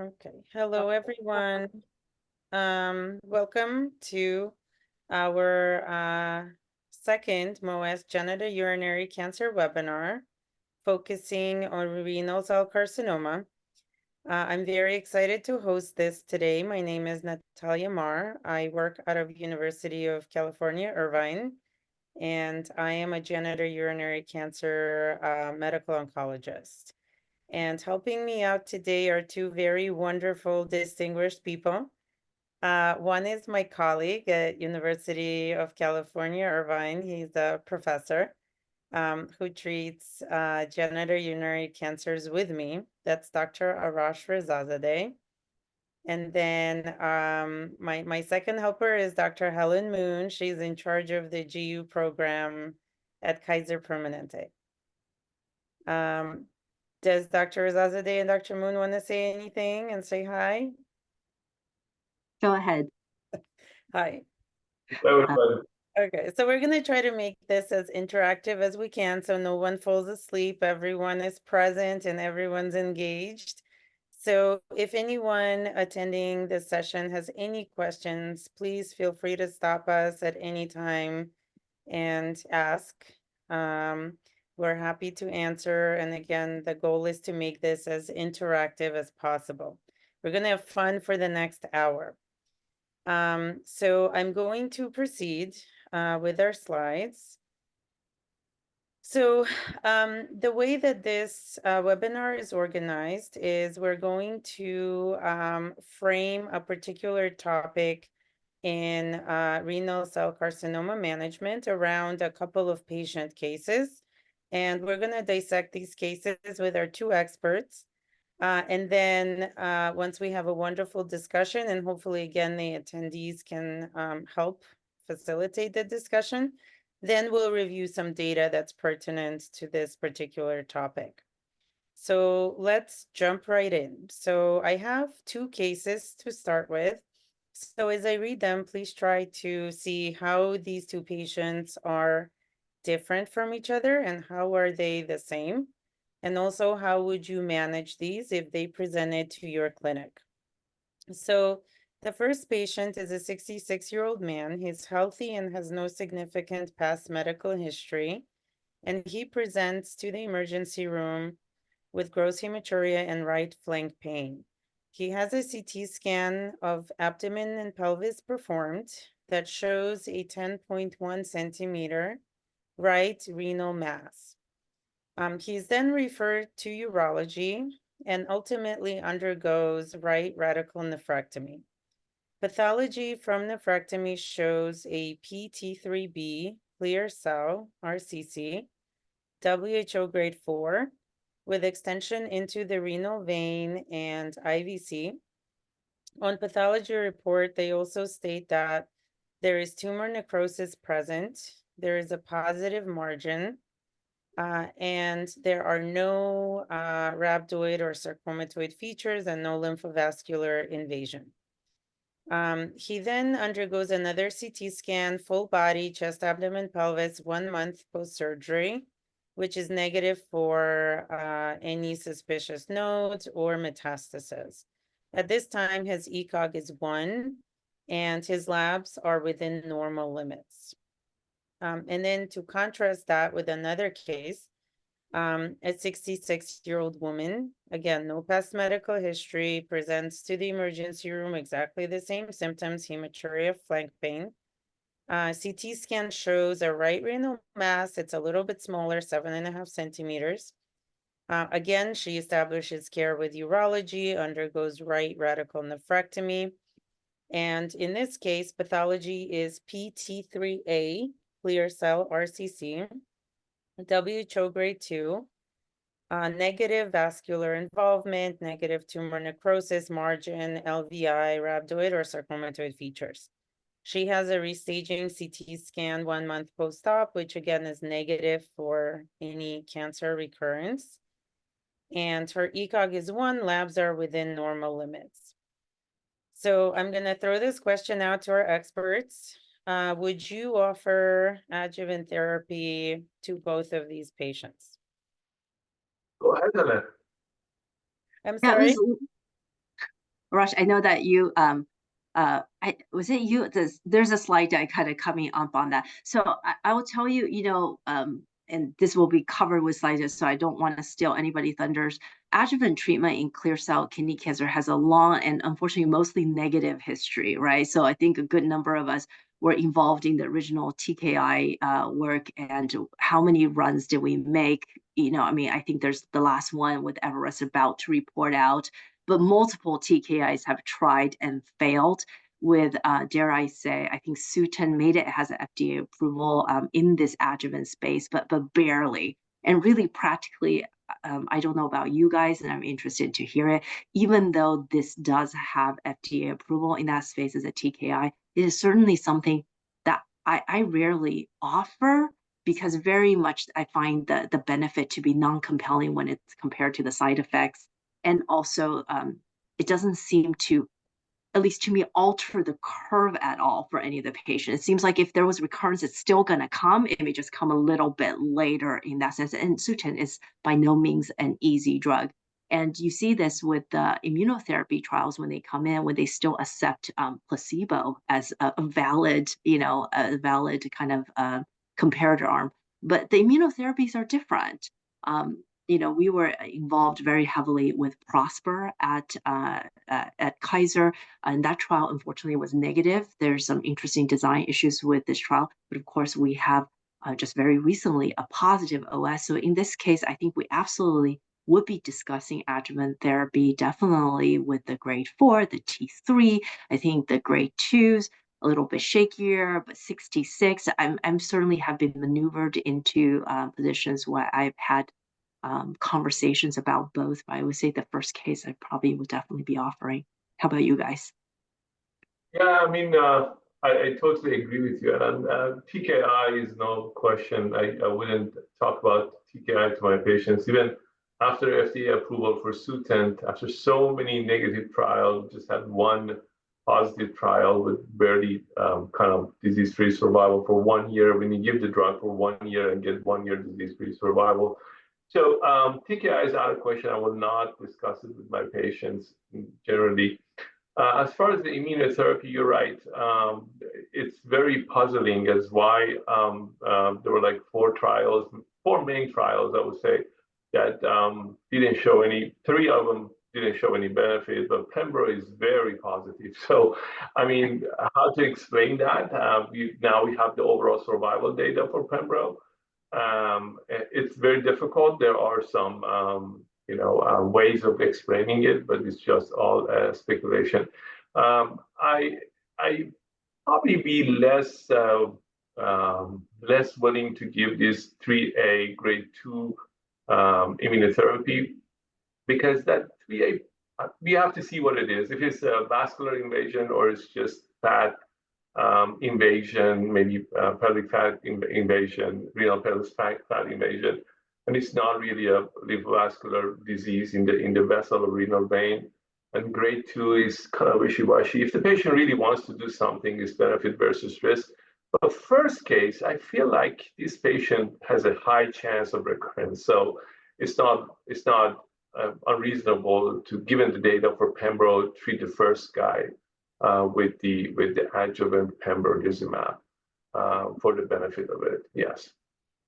Okay. Hello, everyone. Welcome to our second MOAS genitourinary cancer webinar focusing on renal cell carcinoma. I'm very excited to host this today. My name is Nataliya Mar. I work out of University of California, Irvine, and I am a genitourinary cancer medical oncologist. And helping me out today are two very wonderful, distinguished people. One is my colleague at University of California, Irvine. He's a professor who treats genitourinary cancers with me. That's Dr. Arash Rezazadeh. And then my second helper is Dr. Helen Moon. She's in charge of the GU program at Kaiser Permanente. Does Dr. Rezazadeh and Dr. Moon want to say anything and say hi? Go ahead. Hi. Hello, everybody. Okay, so we're going to try to make this as interactive as we can so no one falls asleep, everyone is present, and everyone's engaged. So if anyone attending this session has any questions, please feel free to stop us at any time and ask. We're happy to answer. And again, the goal is to make this as interactive as possible. We're going to have fun for the next hour. So I'm going to proceed with our slides. So the way that this webinar is organized is we're going to frame a particular topic in renal cell carcinoma management around a couple of patient cases. And we're going to dissect these cases with our two experts. And then once we have a wonderful discussion, and hopefully, again, the attendees can help facilitate the discussion, then we'll review some data that's pertinent to this particular topic. So let's jump right in. So I have two cases to start with. So as I read them, please try to see how these two patients are different from each other and how are they the same. And also, how would you manage these if they presented to your clinic? So the first patient is a 66-year-old man. He's healthy and has no significant past medical history. And he presents to the emergency room with gross hematuria and right flank pain. He has a CT scan of abdomen and pelvis performed that shows a 10.1 centimeter right renal mass. He's then referred to urology and ultimately undergoes right radical nephrectomy. Pathology from nephrectomy shows a PT3B clear cell, RCC, WHO grade 4, with extension into the renal vein and IVC. On pathology report, they also state that there is tumor necrosis present, there is a positive margin, and there are no rhabdoid or sarcomatoid features and no lymphovascular invasion. He then undergoes another CT scan, full body, chest, abdomen, pelvis, 1 month post-surgery, which is negative for any suspicious nodes or metastasis. At this time, his ECOG is 1, and his labs are within normal limits. And then to contrast that with another case, a 66-year-old woman, again, no past medical history, presents to the emergency room exactly the same symptoms, hematuria, flank pain. CT scan shows a right renal mass. It's a little bit smaller, 7.5 centimeters. Again, she establishes care with urology, undergoes right radical nephrectomy. And in this case, pathology is PT3A, clear cell RCC, WHO grade 2, negative vascular involvement, negative tumor necrosis, margin, LVI, rhabdoid, or sarcomatoid features. She has a restaging CT scan 1 month post-op, which again is negative for any cancer recurrence. And her ECOG is 1, labs are within normal limits. So I'm going to throw this question out to our experts. Would you offer adjuvant therapy to both of these patients? Go ahead, Helen. I'm sorry? Arash, I know that you was it you? There's a slide deck kind of coming up on that. So I will tell you, and this will be covered with slides, so I don't want to steal anybody's thunders. Adjuvant treatment in clear cell kidney cancer has a long and unfortunately mostly negative history, right? So I think a good number of us were involved in the original TKI work, and how many runs did we make? I mean, I think there's the last one with Everest about to report out, but multiple TKIs have tried and failed with, dare I say, I think Sutent made it, has an FDA approval in this adjuvant space, but barely. And really practically, I don't know about you guys, and I'm interested to hear it, even though this does have FDA approval in that space as a TKI, it is certainly something that I rarely offer, because very much I find the benefit to be non-compelling when it's compared to the side effects. And also, it doesn't seem to, at least to me, alter the curve at all for any of the patients. It seems like if there was recurrence, it's still going to come. It may just come a little bit later in that sense. And Sutent is by no means an easy drug. And you see this with the immunotherapy trials when they come in, when they still accept placebo as a valid, a valid kind of comparator arm. But the immunotherapies are different. We were involved very heavily with Prosper at Kaiser, and that trial unfortunately was negative. There's some interesting design issues with this trial, but of course we have just very recently a positive OS. So in this case, I think we absolutely would be discussing adjuvant therapy, definitely with the grade 4, the T3. I think the grade 2s a little bit shakier, but 66. I'm certainly have been maneuvered into positions where I've had conversations about both, but I would say the first case I probably would definitely be offering. How about you guys? Yeah, I mean, I totally agree with you. And TKI is no question. I wouldn't talk about TKI to my patients. Even after FDA approval for Sutent, after so many negative trials, just had one positive trial with barely kind of disease-free survival for 1 year. When you give the drug for 1 year and get 1 year disease-free survival. So TKI is out of question. I will not discuss it with my patients generally. As far as the immunotherapy, you're right. It's very puzzling as why there were like 4 main trials, I would say, that didn't show any, 3 of them didn't show any benefit, but Pembro is very positive. So, I mean, how to explain that? Now we have the overall survival data for Pembro. It's very difficult. There are some ways of explaining it, but it's just all speculation. I probably be less willing to give this 3A grade 2 immunotherapy, because that 3A, we have to see what it is. If it's a vascular invasion or it's just fat invasion, maybe pelvic fat invasion, renal pelvic fat invasion, and it's not really a vascular disease in the vessel or renal vein. And grade 2 is kind of wishy-washy. If the patient really wants to do something, it's benefit versus risk. But first case, I feel like this patient has a high chance of recurrence. So it's not unreasonable to, given the data for Pembro, treat the first guy with the adjuvant pembrolizumab for the benefit of it. Yes.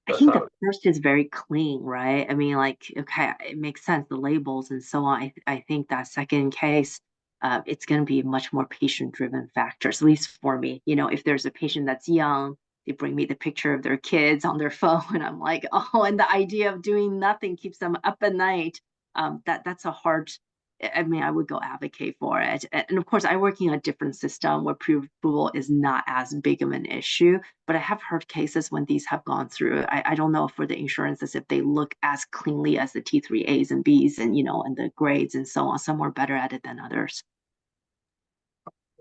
I think the first is very clean, right? I mean, like, okay, it makes sense, the labels and so on. I think that second case, it's going to be much more patient-driven factors, at least for me. If there's a patient that's young, they bring me the picture of their kids on their phone, and I'm like, oh, and the idea of doing nothing keeps them up at night. That's a hard. I mean, I would go advocate for it. And of course, I work in a different system where pre-approval is not as big of an issue, but I have heard cases when these have gone through. I don't know for the insurances if they look as cleanly as the T3As and Bs and, and the grades and so on. Some are better at it than others.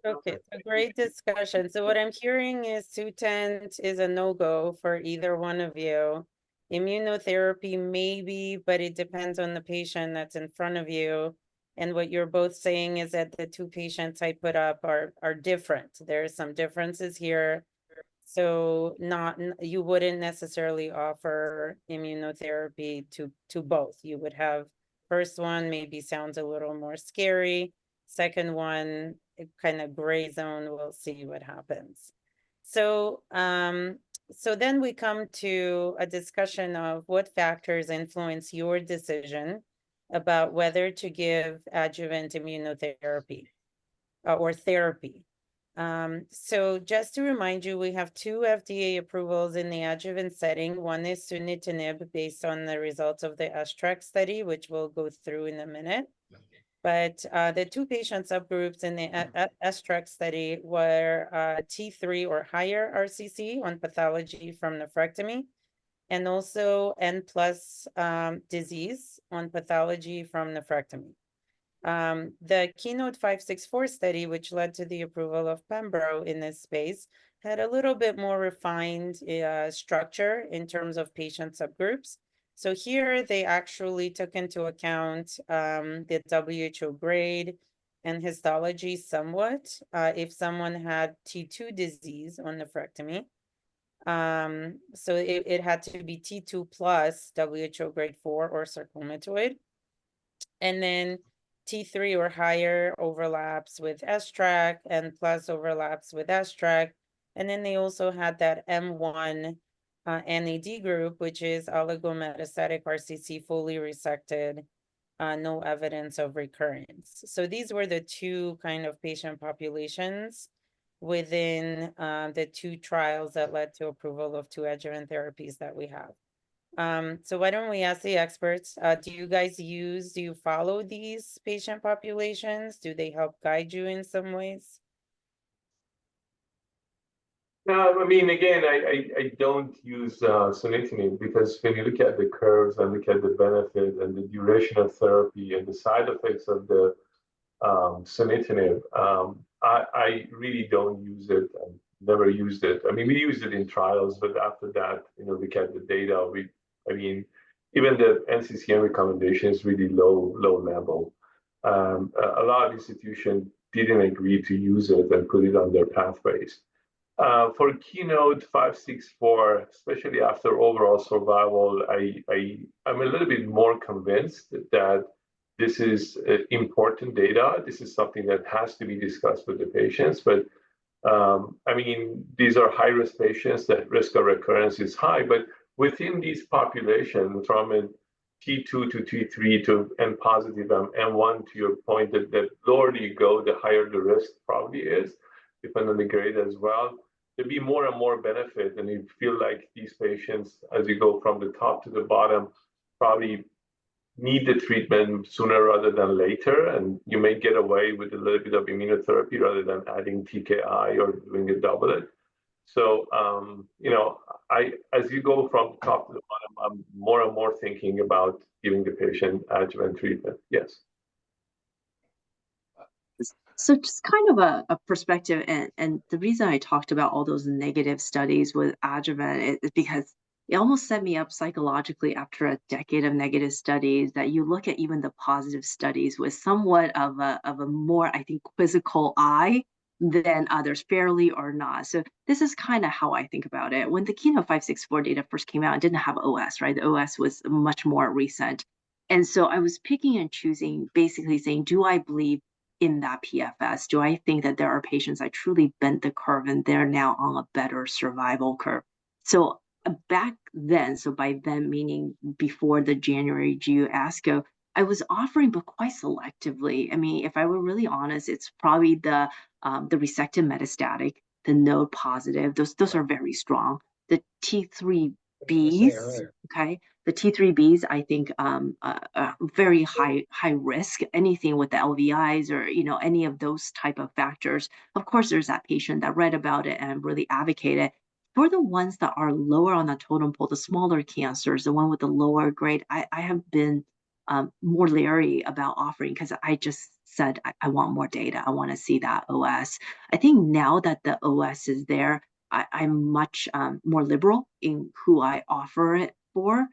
Okay, so great discussion. So what I'm hearing is Sutent is a no-go for either one of you. Immunotherapy maybe, but it depends on the patient that's in front of you. And what you're both saying is that the 2 patients I put up are different. There are some differences here. So you wouldn't necessarily offer immunotherapy to both. You would have first one maybe sounds a little more scary. second one, kind of gray zone, we'll see what happens. So, so then we come to a discussion of what factors influence your decision about whether to give adjuvant immunotherapy or therapy. So just to remind you, we have 2 FDA approvals in the adjuvant setting. One is sunitinib, based on the results of the STRAC study, which we'll go through in a minute. But the 2 patient subgroups in the STRAC study were T3 or higher RCC on pathology from nephrectomy, and also N+ disease on pathology from nephrectomy. The Keynote 564 study, which led to the approval of Pembro in this space, had a little bit more refined structure in terms of patient subgroups. So here they actually took into account the WHO grade and histology somewhat, if someone had T2 disease on nephrectomy. So it had to be T2 plus WHO grade 4 or sarcomatoid. And then T3 or higher overlaps with STRAC, and plus overlaps with STRAC. And then they also had that M1 NAD group, which is oligometastatic RCC, fully resected, no evidence of recurrence. So these were the 2 kind of patient populations within the 2 trials that led to approval of 2 adjuvant therapies that we have. So why don't we ask the experts, do you follow these patient populations? Do they help guide you in some ways? No, I mean, again, I don't use sunitinib, because when you look at the curves and look at the benefit and the duration of therapy and the side effects of the sunitinib, I really don't use it. I've never used it. I mean, we used it in trials, but after that, look at the data. I mean, even the NCCN recommendation is really low level. A lot of institutions didn't agree to use it and put it on their pathways. For Keynote 564, especially after overall survival, I'm a little bit more convinced that this is important data. This is something that has to be discussed with the patients. But I mean, these are high-risk patients. The risk of recurrence is high. But within these populations, from a T2 to T3 to N positive and M1, to your point, that the lower you go, the higher the risk probably is, depending on the grade as well. There'd be more and more benefit, and you feel like these patients, as you go from the top to the bottom, probably need the treatment sooner rather than later, and you may get away with a little bit of immunotherapy rather than adding TKI or doing a doublet. So, as you go from the top to the bottom, I'm more and more thinking about giving the patient adjuvant treatment. Yes. So just kind of a perspective, and the reason I talked about all those negative studies with adjuvant is because it almost set me up psychologically after a decade of negative studies, that you look at even the positive studies with somewhat of a more, I think, quizzical eye than others, fairly or not. So this is kind of how I think about it. When the Keynote 564 data first came out, it didn't have OS, right? The OS was much more recent. And so I was picking and choosing, basically saying, do I believe in that PFS? Do I think that there are patients I truly bent the curve and they're now on a better survival curve? So back then, so by then meaning before the January GU ASCO, I was offering, but quite selectively. I mean, if I were really honest, it's probably the resected metastatic, the node positive. Those are very strong. The T3Bs, okay. The T3Bs, I think, very high risk. Anything with the LVIs or any of those type of factors. Of course, there's that patient that read about it and really advocated. For the ones that are lower on the totem pole, the smaller cancers, the one with the lower grade, I have been more leery about offering, because I just said I want more data. I want to see that OS. I think now that the OS is there, I'm much more liberal in who I offer it for.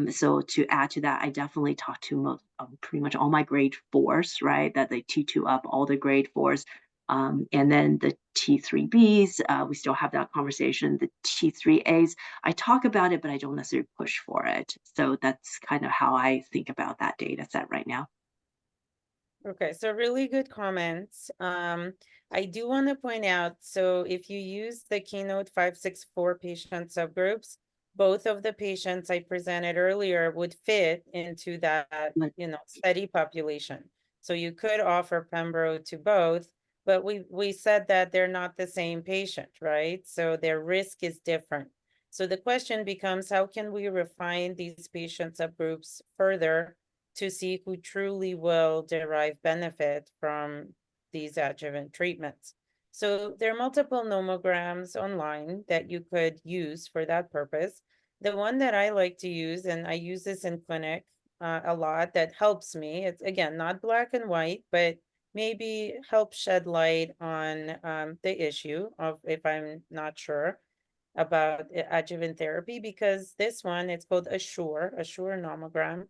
So to add to that, I definitely talk to pretty much all my grade 4s, right? That they T2 up, all the grade 4s. And then the T3Bs, we still have that conversation. The T3As, I talk about it, but I don't necessarily push for it. So that's kind of how I think about that data set right now. Okay, so really good comments. I do want to point out, so if you use the Keynote 564 patient subgroups, both of the patients I presented earlier would fit into that, study population. So you could offer Pembro to both, but we said that they're not the same patient, right? So their risk is different. So the question becomes, how can we refine these patient subgroups further to see who truly will derive benefit from these adjuvant treatments? So there are multiple nomograms online that you could use for that purpose. The one that I like to use, and I use this in clinic a lot, that helps me, it's again, not black and white, but maybe help shed light on the issue of if I'm not sure about adjuvant therapy, because this one, it's called Assure nomogram.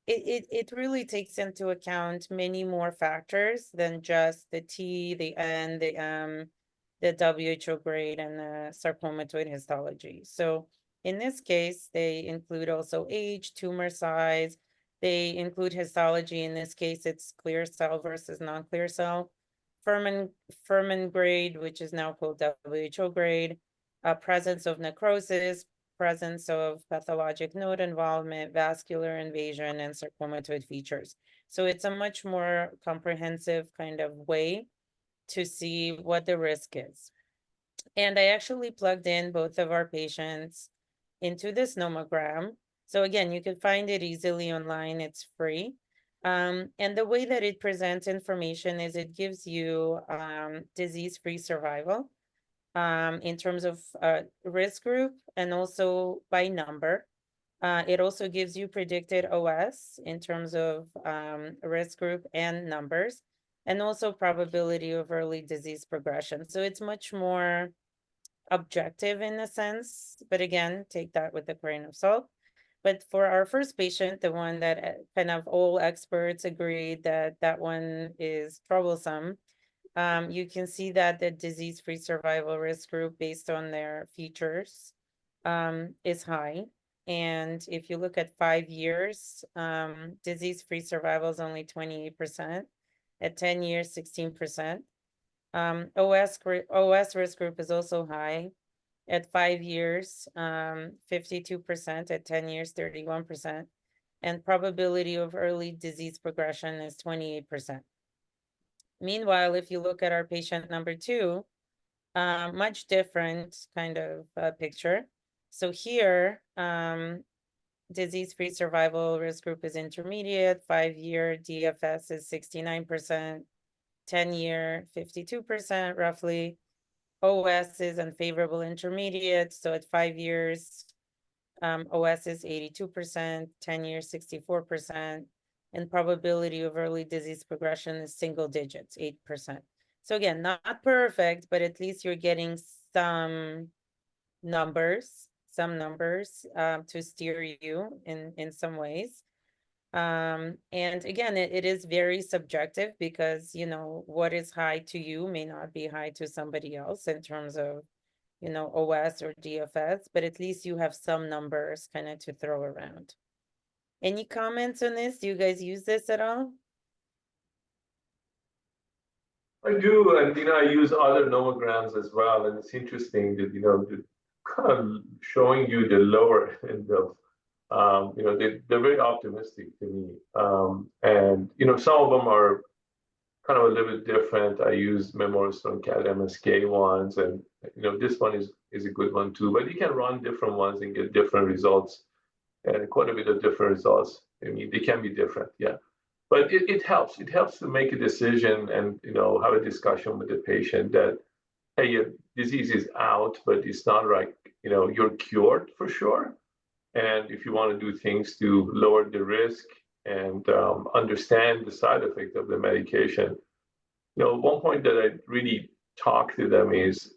It really takes into account many more factors than just the T, the N, the M, the WHO grade, and the sarcomatoid histology. So in this case, they include also age, tumor size. They include histology. In this case, it's clear cell versus non-clear cell. Furman grade, which is now called WHO grade, presence of necrosis, presence of pathologic node involvement, vascular invasion, and sarcomatoid features. So it's a much more comprehensive kind of way to see what the risk is. And I actually plugged in both of our patients into this nomogram. So again, you can find it easily online, it's free. And the way that it presents information is it gives you disease-free survival in terms of risk group and also by number. It also gives you predicted OS in terms of risk group and numbers, and also probability of early disease progression. So it's much more objective in a sense, but again, take that with a grain of salt. But for our first patient, the one that kind of all experts agreed that that one is troublesome, you can see that the disease-free survival risk group based on their features is high. And if you look at 5 years, disease-free survival is only 28%. At 10 years, 16%. OS risk group is also high. At 5 years, 52%. At 10 years, 31%. And probability of early disease progression is 28%. Meanwhile, if you look at our patient number 2, much different kind of picture. So here, disease-free survival risk group is intermediate, 5-year DFS is 69%, 10-year 52% roughly. OS is unfavorable intermediate, so at 5 years, OS is 82%, 10 years 64%, and probability of early disease progression is single digits, 8%. So again, not perfect, but at least you're getting some numbers to steer you in some ways. And again, it is very subjective because, what is high to you may not be high to somebody else in terms of, OS or DFS, but at least you have some numbers kind of to throw around. Any comments on this? Do you guys use this at all? I do, and I use other nomograms as well, and it's interesting that kind of showing you the lower end of, they're very optimistic to me, and some of them are kind of a little bit different. I use Memoristone CAT MSK ones, and this one is a good one too. But you can run different ones and get different results, and quite a bit of different results. I mean, they can be different, yeah. But it helps. It helps to make a decision and have a discussion with the patient that, hey, your disease is out, but it's not like you're cured for sure. And if you want to do things to lower the risk and understand the side effect of the medication, one point that I really talk to them is,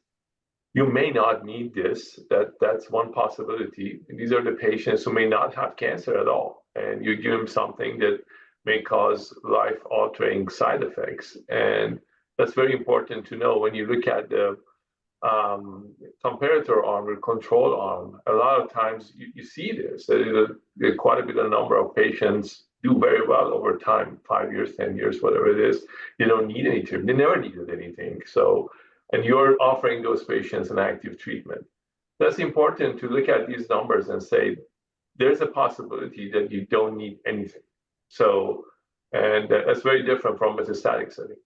you may not need this. That's one possibility. These are the patients who may not have cancer at all, and you give them something that may cause life-altering side effects. And that's very important to know when you look at the comparator arm or control arm, a lot of times you see this. Quite a bit of number of patients do very well over time, 5 years, 10 years, whatever it is. They don't need any treatment. They never needed anything. So, and you're offering those patients an active treatment. That's important to look at these numbers and say, there's a possibility that you don't need anything. So, and that's very different from metastatic setting.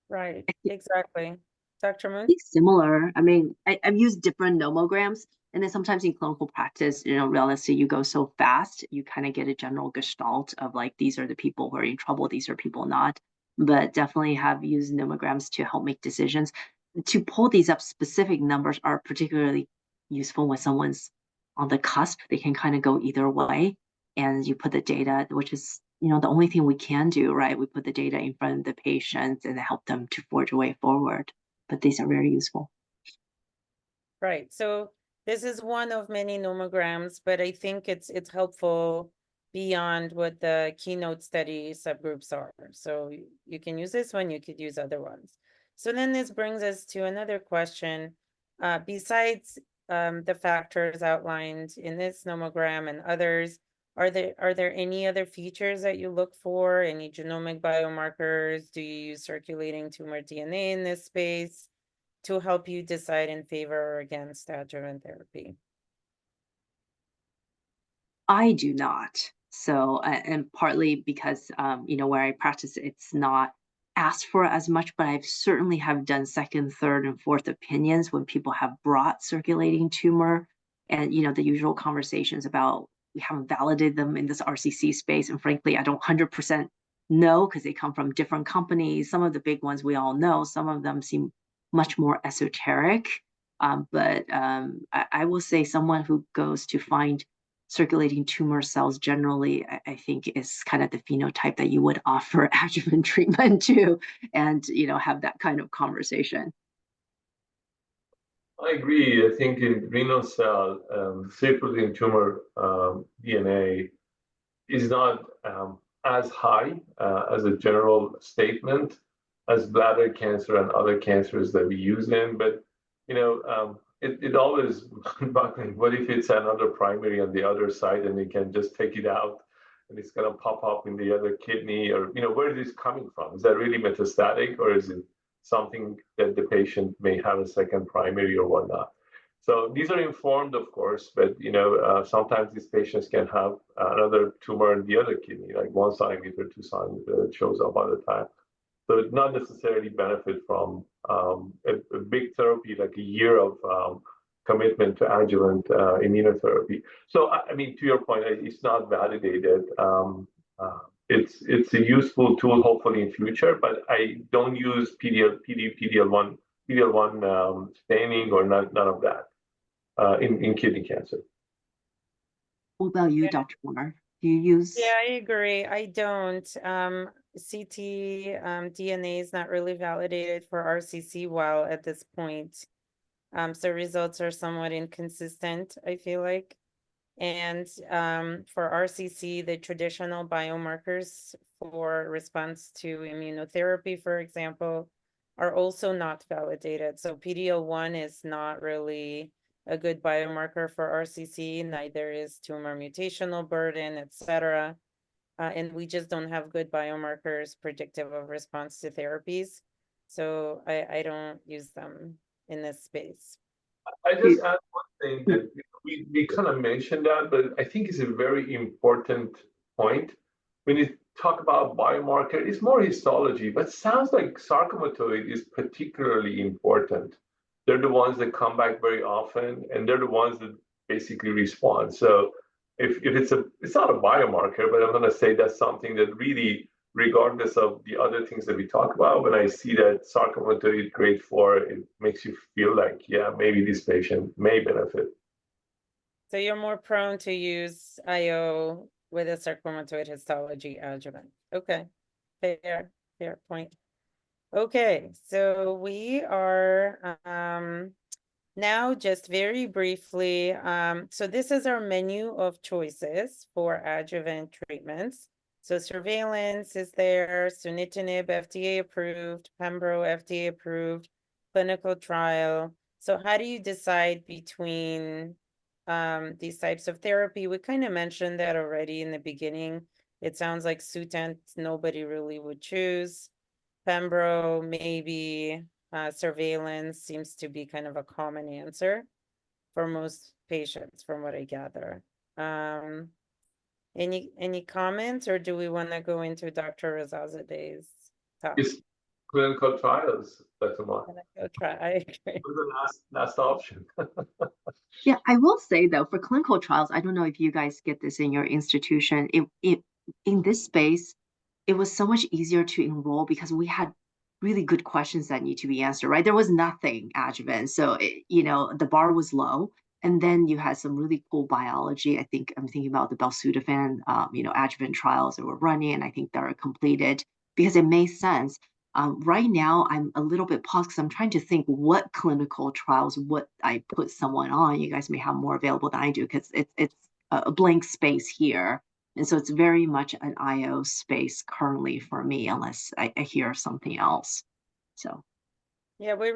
Right, exactly. Dr. Moon? It's similar. I mean, I've used different nomograms, and then sometimes in clinical practice, realistically, you go so fast, you kind of get a general gestalt of like, these are the people who are in trouble, these are people not. But definitely have used nomograms to help make decisions. To pull these up, specific numbers are particularly useful when someone's on the cusp. They can kind of go either way, and you put the data, which is the only thing we can do, right? We put the data in front of the patient and help them to forge a way forward. But these are very useful. Right. So this is one of many nomograms, but I think it's helpful beyond what the keynote study subgroups are. So you can use this one, you could use other ones. So then this brings us to another question. Besides the factors outlined in this nomogram and others, are there any other features that you look for? Any genomic biomarkers? Do you use circulating tumor DNA in this space to help you decide in favor or against adjuvant therapy? I do not. So, and partly because, where I practice, it's not asked for as much, but I've certainly have done second, third, and fourth opinions when people have brought circulating tumor and, the usual conversations about we haven't validated them in this RCC space. And frankly, I don't 100% know because they come from different companies. Some of the big ones we all know, some of them seem much more esoteric. But I will say someone who goes to find circulating tumor cells generally, I think is kind of the phenotype that you would offer adjuvant treatment to, and have that kind of conversation. I agree. I think in renal cell, circulating tumor DNA is not as high as a general statement as bladder cancer and other cancers that we use in, but it always bugging. What if it's another primary on the other side and you can just take it out and it's going to pop up in the other kidney, or where is this coming from? Is that really metastatic, or is it something that the patient may have a second primary or whatnot? So these are informed, of course, but sometimes these patients can have another tumor in the other kidney, like 1 centimeter, 2 centimeter that shows up all the time. So it not necessarily benefit from a big therapy, like a year of commitment to adjuvant immunotherapy. So, I mean, to your point, it's not validated. It's a useful tool, hopefully in future, but I don't use PD-L1 staining or none of that in kidney cancer. What about you, Dr. Mar? Do you use? Yeah, I agree. I don't. CT DNA is not really validated for RCC well at this point. So results are somewhat inconsistent, I feel like. And for RCC, the traditional biomarkers for response to immunotherapy, for example, are also not validated. So PD-L1 is not really a good biomarker for RCC, neither is tumor mutational burden, etc. And we just don't have good biomarkers predictive of response to therapies. So I don't use them in this space. I just add one thing that we kind of mentioned that, but I think it's a very important point. When you talk about biomarker, it's more histology, but it sounds like sarcomatoid is particularly important. They're the ones that come back very often, and they're the ones that basically respond. So if it's not a biomarker, but I'm going to say that's something that really, regardless of the other things that we talk about, when I see that sarcomatoid grade 4, it makes you feel like, yeah, maybe this patient may benefit. So you're more prone to use IO with a sarcomatoid histology adjuvant. Okay, fair point. Okay, so we are now just very briefly, so this is our menu of choices for adjuvant treatments. So surveillance is there, sunitinib FDA approved, pembro FDA approved, clinical trial. So how do you decide between these types of therapy? We kind of mentioned that already in the beginning. It sounds like Sutent nobody really would choose. Pembro, maybe. Surveillance seems to be kind of a common answer for most patients, from what I gather. Any comments, or do we want to go into Dr. Rezazadeh's talk? It's clinical trials, Dr. Mar. Go try. I agree. The last option. Yeah, I will say though, for clinical trials, I don't know if you guys get this in your institution. It in this space, it was so much easier to enroll because we had really good questions that need to be answered, right? There was nothing adjuvant, so the bar was low. And then you had some really cool biology. I think I'm thinking about the belzutifan, adjuvant trials that were running, and I think that are completed because it made sense. Right now, I'm a little bit paused because I'm trying to think what clinical trials would I put someone on. You guys may have more available than I do because it's a blank space here. And so it's very much an IO space currently for me, unless I hear something else. So yeah, we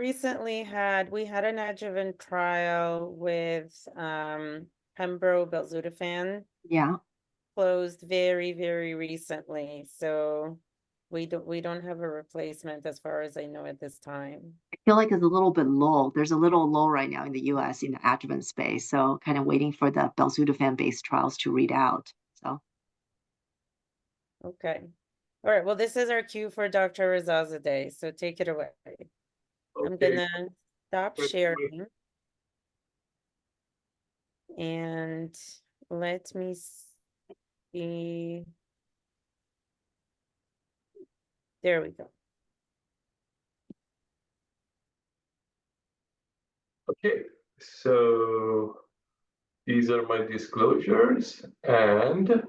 had an adjuvant trial with pembro belzutifan. yeah. Closed very, very recently. So we don't have a replacement as far as I know at this time. I feel like it's a little bit low. There's a little low right now in the US in the adjuvant space. So kind of waiting for the belzutifan based trials to read out. So okay. All right. Well, this is our cue for Dr. Rezazadeh. So take it away. Okay. I'm gonna stop sharing. And let me see. There we go. Okay, so these are my disclosures, and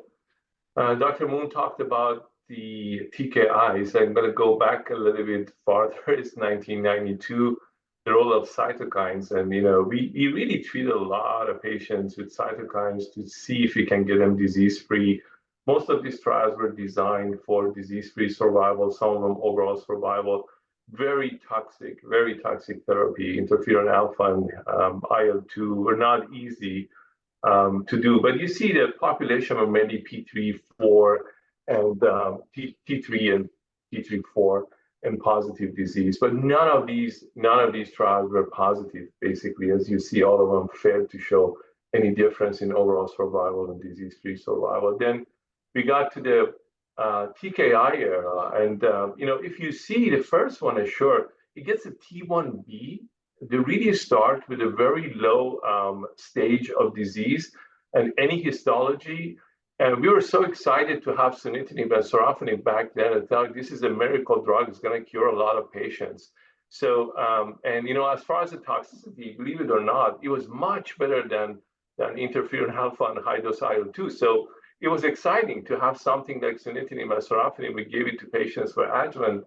Dr. Moon talked about the TKIs. I'm going to go back a little bit farther. It's 1992, the role of cytokines, and we really treat a lot of patients with cytokines to see if we can get them disease-free. Most of these trials were designed for disease-free survival, some of them overall survival. Very toxic therapy. Interferon alpha and IL-2 were not easy to do. But you see the population of many P3, 4, and T3 and T3, 4 and positive disease. But none of these trials were positive, basically. As you see, all of them failed to show any difference in overall survival and disease-free survival. Then we got to the TKI era. And, if you see the first one, Assure, it gets a T1B. They really start with a very low stage of disease and any histology. And we were so excited to have sunitinib and sorafenib back then and thought this is a miracle drug. It's going to cure a lot of patients. So, as far as the toxicity, believe it or not, it was much better than interferon alpha and high-dose IL-2. So it was exciting to have something like sunitinib and sorafenib. We gave it to patients for adjuvant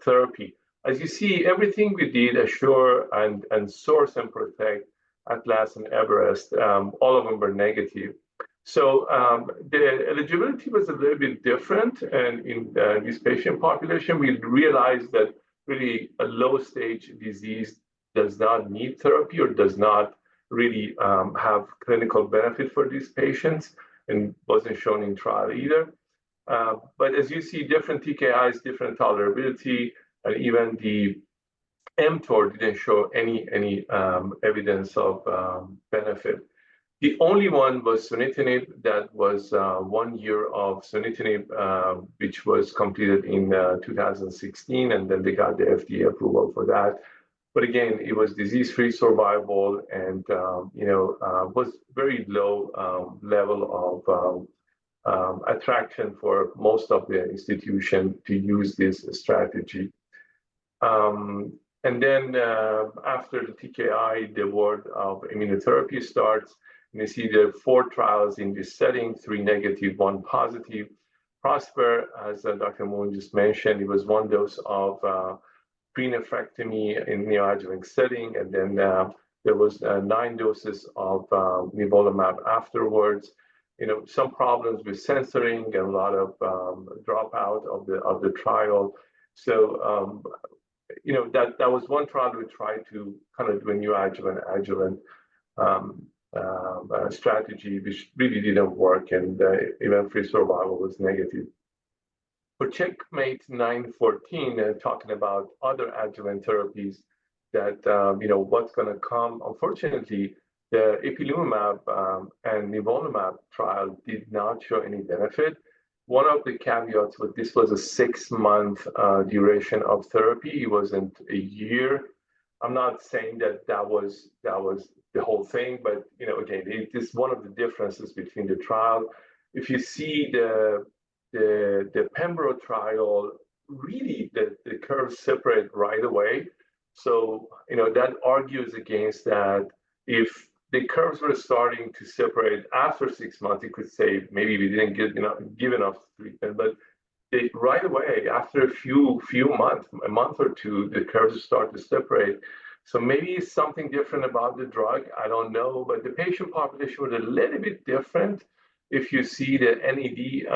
therapy. As you see, everything we did, Assure and Source and Protect, Atlas and Everest, all of them were negative. So the eligibility was a little bit different. And in this patient population, we realized that really a low stage disease does not need therapy or does not really have clinical benefit for these patients, and wasn't shown in trial either. But as you see, different TKIs, different tolerability, and even the mTOR didn't show any evidence of benefit. The only one was sunitinib. That was 1 year of sunitinib, which was completed in 2016, and then they got the FDA approval for that. But again, it was disease-free survival and was very low level of attraction for most of the institution to use this strategy. And then after the TKI, the world of immunotherapy starts. And you see there are 4 trials in this setting, 3 negative, 1 positive. Prosper, as Dr. Moon just mentioned, it was 1 dose of pre-nephrectomy in neoadjuvant setting, and then there was 9 doses of nivolumab afterwards. Some problems with censoring and a lot of dropout of the trial. So that was one trial we tried to kind of do a new adjuvant strategy, which really didn't work, and event-free survival was negative. For Checkmate 914, talking about other adjuvant therapies that, what's going to come, unfortunately, the ipilimumab and nivolumab trial did not show any benefit. One of the caveats was this was a 6-month duration of therapy. It wasn't a year. I'm not saying that was the whole thing, but again, it is one of the differences between the trial. If you see the Pembro trial, really the curves separate right away. So that argues against that. If the curves were starting to separate after 6 months, you could say maybe we didn't give enough treatment, but right away, after a few months, a month or two, the curves start to separate. So maybe it's something different about the drug. I don't know, but the patient population was a little bit different. If you see the NED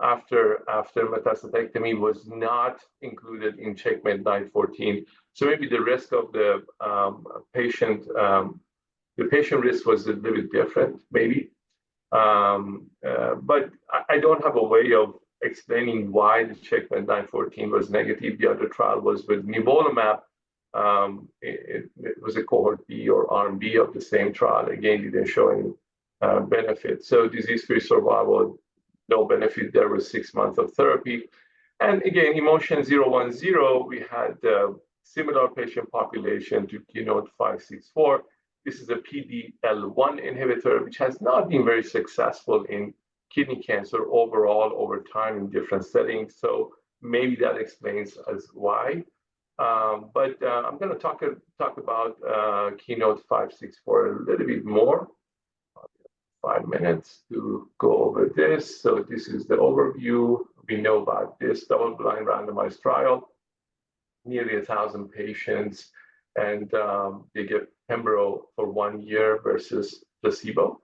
after metastatectomy was not included in Checkmate 914, so maybe the risk of the patient risk was a little bit different, maybe. But I don't have a way of explaining why the Checkmate 914 was negative. The other trial was with nivolumab. It was a cohort B or arm B of the same trial. Again, didn't show any benefit. So disease-free survival, no benefit. There was 6 months of therapy. And again, Emotion 010, we had similar patient population to Keynote 564. This is a PD-L1 inhibitor, which has not been very successful in kidney cancer overall over time in different settings. So maybe that explains as why. But I'm going to talk about Keynote 564 a little bit more. 5 minutes to go over this. So this is the overview. We know about this double-blind randomized trial, nearly 1,000 patients, and they get Pembro for 1 year versus placebo.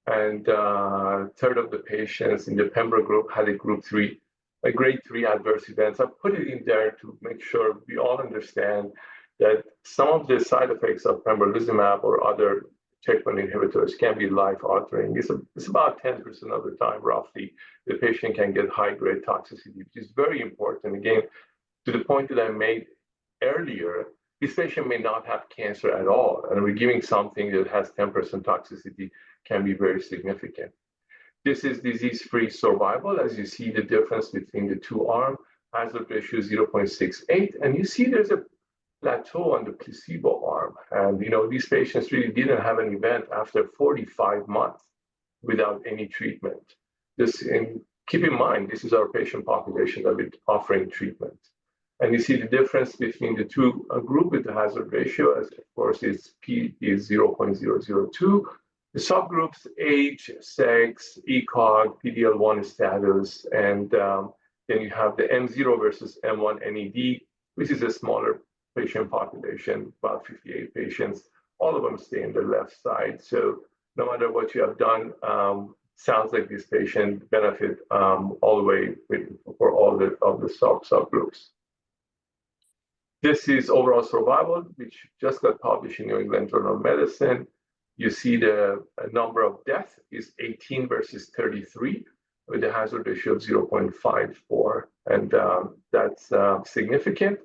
And a third of the patients in the Pembro group had a grade 3 adverse events. I put it in there to make sure we all understand that some of the side effects of pembrolizumab or other checkpoint inhibitors can be life-altering. It's about 10% of the time, roughly, the patient can get high-grade toxicity, which is very important. Again, to the point that I made earlier, this patient may not have cancer at all, and we're giving something that has 10% toxicity can be very significant. This is disease-free survival. As you see the difference between the two arms, hazard ratio 0.68, and you see there's a plateau on the placebo arm. And these patients really didn't have an event after 45 months without any treatment. Keep in mind, this is our patient population that we're offering treatment. And you see the difference between the two group with the hazard ratio, as of course P is 0.002. The subgroups, age, sex, ECOG, PD-L1 status, and then you have the M0 versus M1 NED, which is a smaller patient population, about 58 patients. All of them stay on the left side. So no matter what you have done, sounds like this patient benefit all the way for all of the subgroups. This is overall survival, which just got published in New England Journal of Medicine. You see the number of deaths is 18 versus 33 with a hazard ratio of 0.54. And that's significant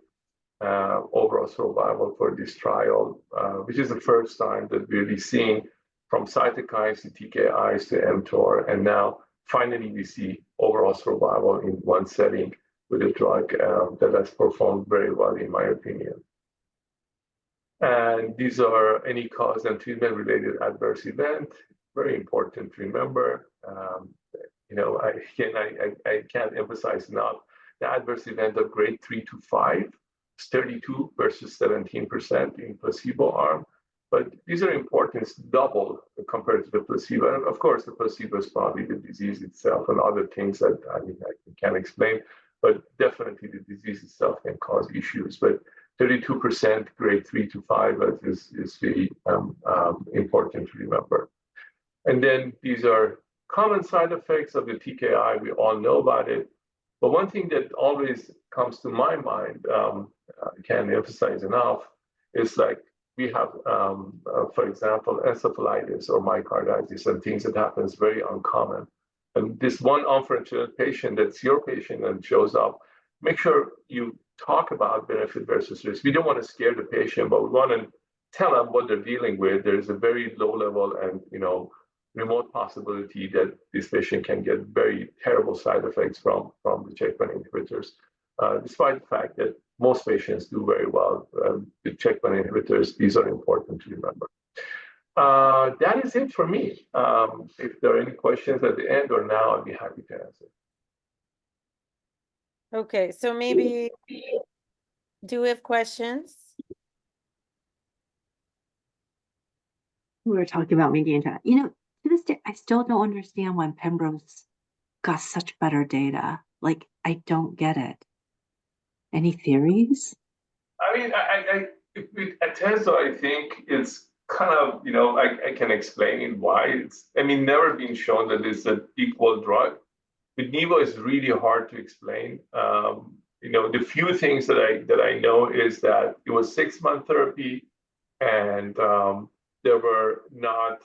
overall survival for this trial, which is the first time that we're really seeing from cytokines to TKIs to mTOR. And now finally we see overall survival in one setting with a drug that has performed very well, in my opinion. And these are any cause and treatment-related adverse event. Very important to remember. I can't emphasize enough the adverse event of grade 3 to 5 is 32 versus 17% in placebo arm. But these are important. It's double compared to the placebo. And of course, the placebo is probably the disease itself and other things that I can't explain. But definitely the disease itself can cause issues. But 32% grade 3 to 5 is really important to remember. And then these are common side effects of the TKI. We all know about it. But one thing that always comes to my mind, I can't emphasize enough, is like we have, for example, encephalitis or myocarditis and things that happens very uncommon. And this one unfortunate patient that's your patient and shows up, make sure you talk about benefit versus risk. We don't want to scare the patient, but we want to tell them what they're dealing with. There's a very low level and remote possibility that this patient can get very terrible side effects from the checkpoint inhibitors, despite the fact that most patients do very well with checkpoint inhibitors. These are important to remember. That is it for me. If there are any questions at the end or now, I'd be happy to answer. Okay, so maybe, do we have questions? We were talking about median time. To this day, I still don't understand when Pembroke's got such better data. Like, I don't get it. Any theories? I mean, with Atezo, I think it's kind of, I can explain why. It's, never been shown that it's an equal drug. With Nivo, it's really hard to explain. The few things that I know is that it was 6-month therapy, and there were not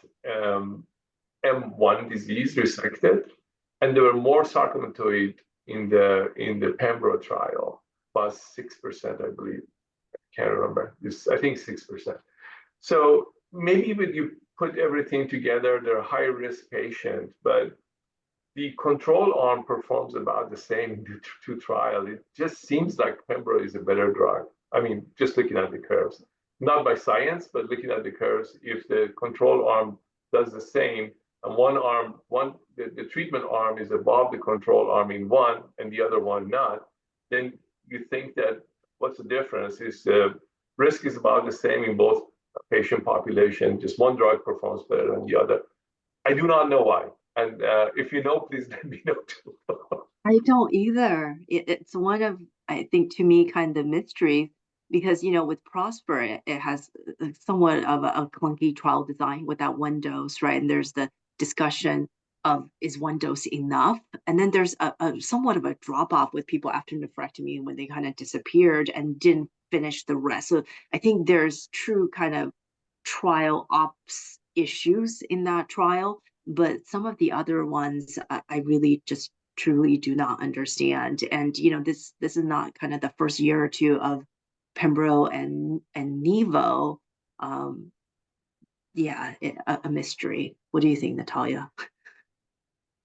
M1 disease resected, and there were more sarcomatoid in the Pembro trial, plus 6%, I believe. I can't remember. I think 6%. So maybe when you put everything together, they're high-risk patients, but the control arm performs about the same in the two trials. It just seems like Pembro is a better drug. Just looking at the curves. Not by science, but looking at the curves, if the control arm does the same, and the treatment arm is above the control arm in one, and the other one not, then you think that what's the difference? Is the risk is about the same in both patient population, just one drug performs better than the other. I do not know why. And if you know, please let me know too. I don't either. It's one of, I think, to me, kind of mysteries, because, with Prosper, it has somewhat of a clunky trial design with that one dose, right? And there's the discussion of, is one dose enough? And then there's a somewhat of a drop-off with people after nephrectomy when they kind of disappeared and didn't finish the rest. So I think there's true kind of trial ops issues in that trial. But some of the other ones, I really just truly do not understand. And, this is not kind of the first year or two of Pembro and Nivo. A mystery. What do you think, Nataliya?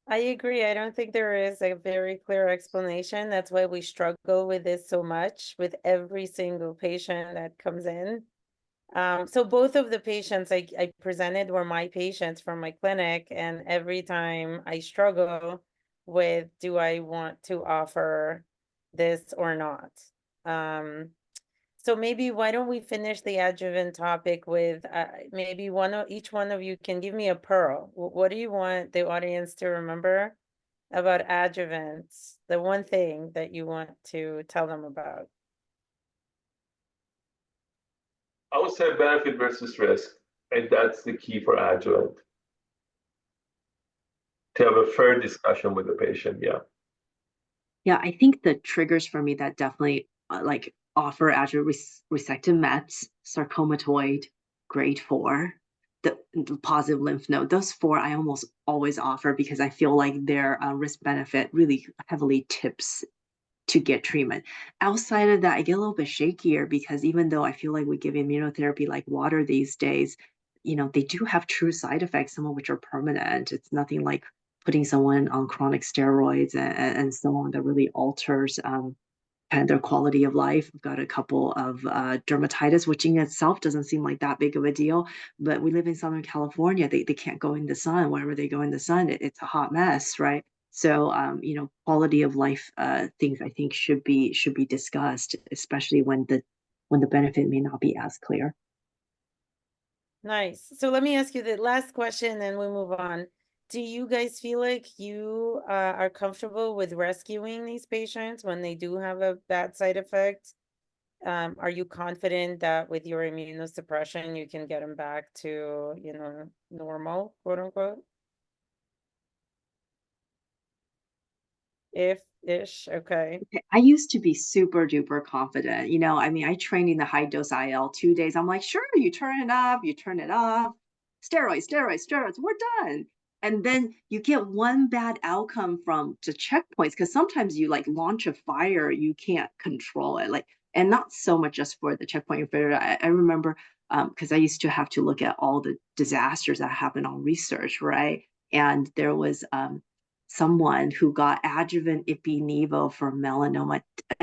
I agree. I don't think there is a very clear explanation. That's why we struggle with this so much with every single patient that comes in. So both of the patients I presented were my patients from my clinic, and every time I struggle with, do I want to offer this or not? So maybe why don't we finish the adjuvant topic with maybe each one of you can give me a pearl. What do you want the audience to remember about adjuvants? The one thing that you want to tell them about. I would say benefit versus risk, and that's the key for adjuvant. To have a fair discussion with the patient, yeah. Yeah, I think the triggers for me that definitely offer adjuvant resected mets, sarcomatoid, grade 4, the positive lymph node. Those 4 I almost always offer because I feel like their risk benefit really heavily tips to get treatment. Outside of that, I get a little bit shakier because even though I feel like we give immunotherapy like water these days, they do have true side effects, some of which are permanent. It's nothing like putting someone on chronic steroids and so on that really alters kind of their quality of life. We've got a couple of dermatitis, which in itself doesn't seem like that big of a deal, but we live in Southern California. They can't go in the sun. Wherever they go in the sun, it's a hot mess, right? So, quality of life things I think should be discussed, especially when the benefit may not be as clear. Nice. So let me ask you the last question, and we move on. Do you guys feel like you are comfortable with rescuing these patients when they do have a bad side effect? Are you confident that with your immunosuppression, you can get them back to, normal, quote unquote? ish. Okay. I used to be super duper confident. You know, I mean, I trained in the high dose IL 2 days. I'm like, sure, you turn it up, you turn it off, steroids, steroids, steroids, we're done. And then you get one bad outcome from the checkpoints because sometimes you like launch a fire, you can't control it. Like, and not so much just for the checkpoint inhibitor. I remember because I used to have to look at all the disasters that happened on research, right? And there was someone who got adjuvant ipi-nivo for melanoma.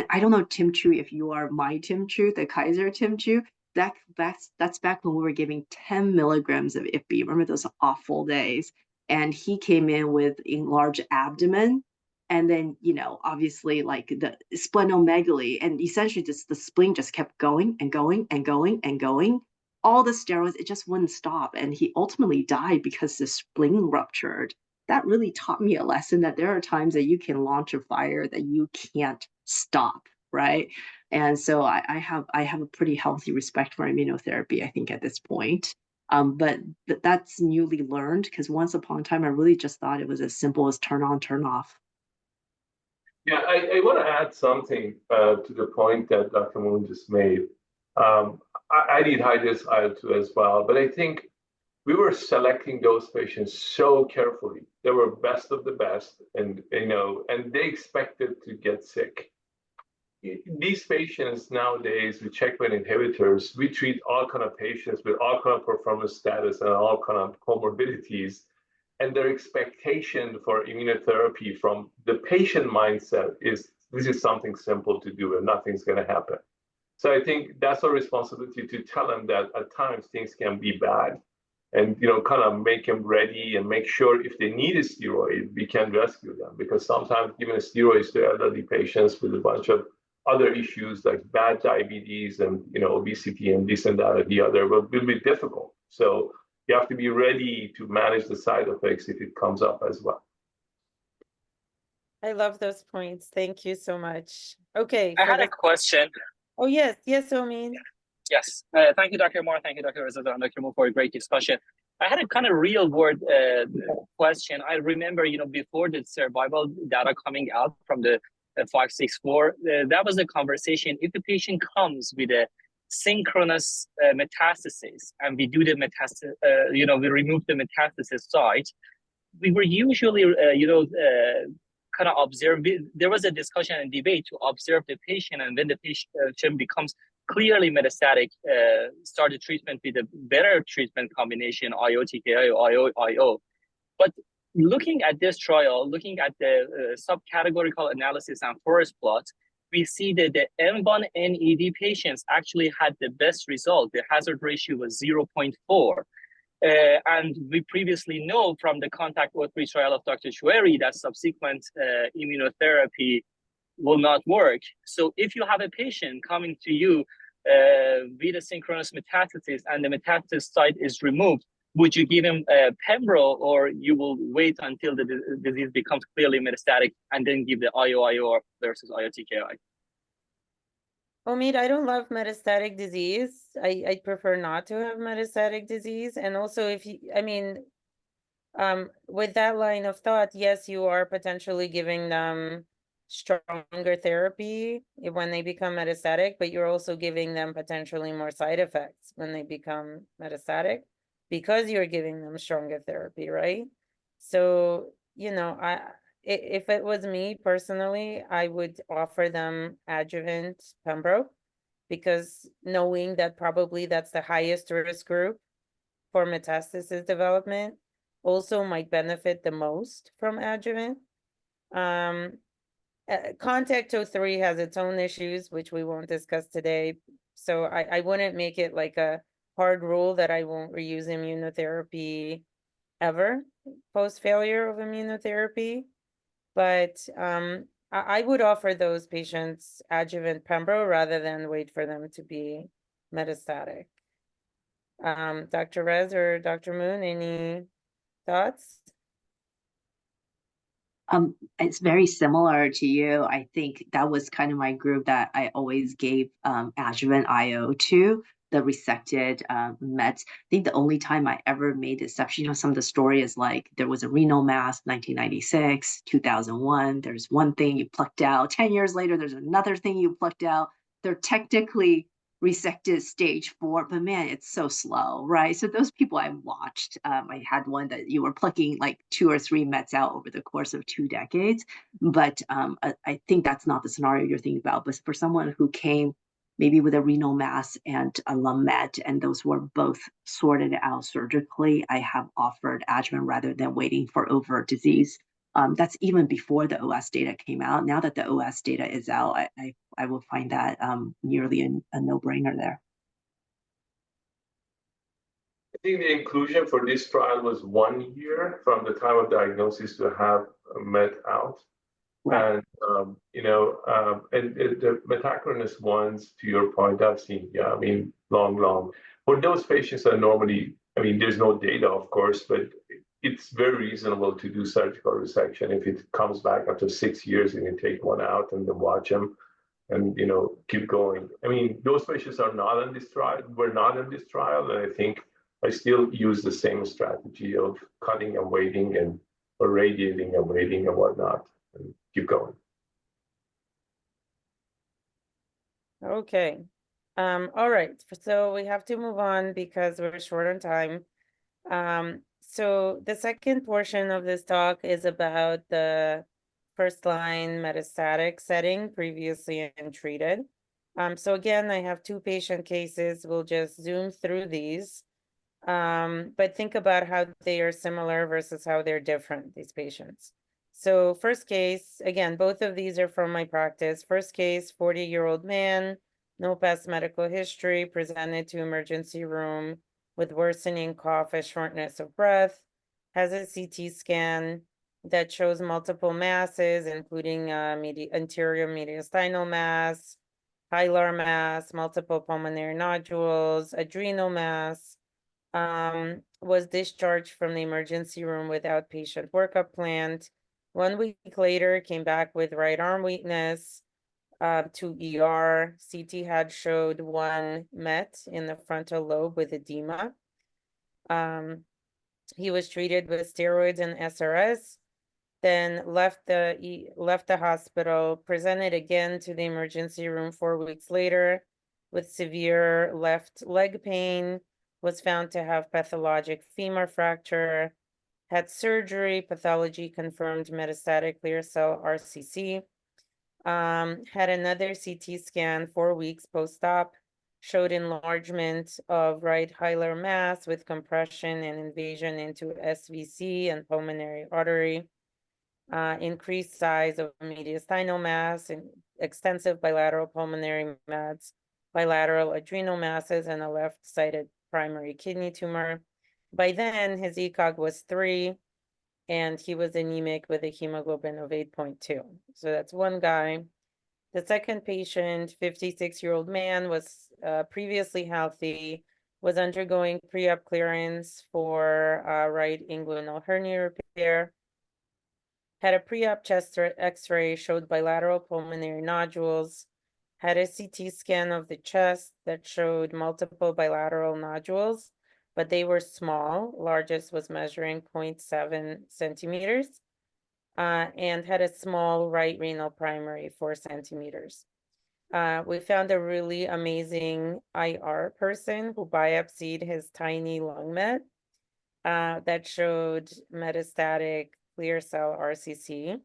I don't know, Tim Chu, if you are my Tim Chu, the Kaiser Tim Chu. That's back when we were giving 10 milligrams of ipi. Remember those awful days? And he came in with enlarged abdomen. And then, you know, obviously like the splenomegaly, and essentially just the spleen just kept going and going and going and going. All the steroids, it just wouldn't stop. And he ultimately died because the spleen ruptured. That really taught me a lesson that there are times that you can launch a fire that you can't stop, right? And so I have a pretty healthy respect for immunotherapy, I think, at this point. But that's newly learned because once upon a time I really just thought it was as simple as turn on, turn off. Yeah, I want to add something to the point that Dr. Moon just made. I did high dose IL-2 as well, but I think we were selecting those patients so carefully. They were best of the best, and and they expected to get sick. These patients nowadays with checkpoint inhibitors, we treat all kind of patients with all kind of performance status and all kind of comorbidities, and their expectation for immunotherapy from the patient mindset is this is something simple to do and nothing's going to happen. So I think that's our responsibility to tell them that at times things can be bad, and kind of make them ready and make sure if they need a steroid, we can rescue them, because sometimes giving steroids to elderly patients with a bunch of other issues like bad diabetes and obesity and this and that or the other will be difficult. So you have to be ready to manage the side effects if it comes up as well. I love those points. Thank you so much. Okay. I had a question. Oh, yes. Yes, Omin. Yes. Thank you, Dr. Moore. Thank you, Dr. Rezazadeh and Dr. Moore, for a great discussion. I had a kind of real world question. I remember, before the survival data coming out from the 564, that was a conversation. If the patient comes with a synchronous metastasis and we do the metastasis, we remove the metastasis site, we were usually, kind of observe. There was a discussion and debate to observe the patient, and when the patient becomes clearly metastatic, start the treatment with a better treatment combination, IO, TKI, IO. But looking at this trial, looking at the subcategorical analysis and forest plot, we see that the M1 NED patients actually had the best result. The hazard ratio was 0.4. And we previously know from the CONTACT-03 trial of Dr. Choueiri that subsequent immunotherapy will not work. So if you have a patient coming to you with a synchronous metastasis and the metastasis site is removed, would you give him pembro, or you will wait until the disease becomes clearly metastatic and then give the IO versus IO-TKI? Omid, I don't love metastatic disease. I prefer not to have metastatic disease. And also, with that line of thought, yes, you are potentially giving them stronger therapy when they become metastatic, but you're also giving them potentially more side effects when they become metastatic because you're giving them stronger therapy, right? So, if it was me personally, I would offer them adjuvant pembro, because knowing that probably that's the highest risk group for metastasis development also might benefit the most from adjuvant. CONTACT-03 has its own issues, which we won't discuss today. So I wouldn't make it like a hard rule that I won't reuse immunotherapy ever post-failure of immunotherapy. But I would offer those patients adjuvant pembro rather than wait for them to be metastatic. Dr. Rez or Dr. Moon, any thoughts? It's very similar to you. I think that was kind of my group that I always gave adjuvant IO to. the resected mets. I think the only time I ever made the exception, you know, some of the story is like there was a renal mass, 1996, 2001. There's one thing you plucked out. 10 years later, there's another thing you plucked out. They're technically resected stage 4, but man, it's so slow, right? So those people I watched, I had one that you were plucking like 2 or 3 mets out over the course of 2 decades. But I think that's not the scenario you're thinking about. But for someone who came maybe with a renal mass and a lung met, and those were both sorted out surgically, I have offered adjuvant rather than waiting for overt disease. That's even before the OS data came out. Now that the OS data is out, I will find that nearly a no-brainer there. I think the inclusion for this trial was 1 year from the time of diagnosis to have met out. Right. And, and the metacronous ones, to your point, I've seen, yeah, I mean, long. For those patients are normally, I mean, there's no data, of course, but it's very reasonable to do surgical resection. If it comes back after 6 years, you can take one out and then watch them and, keep going. I mean, those patients are not in this trial, were not in this trial, and I think I still use the same strategy of cutting and waiting and or radiating and waiting and whatnot, and keep going. Okay. All right. So we have to move on because we're short on time. So the second portion of this talk is about the first-line metastatic setting, previously untreated. So again, I have 2 patient cases. We'll just zoom through these. But think about how they are similar versus how they're different, these patients. So first case, again, both of these are from my practice. First case, 40-year-old man, no past medical history, presented to emergency room with worsening cough and shortness of breath, has a CT scan that shows multiple masses, including anterior mediastinal mass, hilar mass, multiple pulmonary nodules, adrenal mass, was discharged from the emergency room with outpatient workup planned. 1 week later, came back with right arm weakness, to ER. CT had showed 1 met in the frontal lobe with edema. He was treated with steroids and SRS, then left the hospital, presented again to the emergency room 4 weeks later with severe left leg pain, was found to have pathologic femur fracture, had surgery, pathology confirmed metastatic clear cell RCC, had another CT scan 4 weeks post-op, showed enlargement of right hilar mass with compression and invasion into SVC and pulmonary artery, increased size of mediastinal mass, and extensive bilateral pulmonary mets, bilateral adrenal masses, and a left-sided primary kidney tumor. By then, his ECOG was 3, and he was anemic with a hemoglobin of 8.2. So that's 1 guy. The second patient, 56-year-old man, was previously healthy, was undergoing pre-op clearance for right inguinal hernia repair, had a pre-op chest x-ray, showed bilateral pulmonary nodules, had a CT scan of the chest that showed multiple bilateral nodules, but they were small. Largest was measuring 0.7 centimeters, and had a small right renal primary, 4 centimeters. We found a really amazing IR person who biopsied his tiny lung met that showed metastatic clear cell RCC.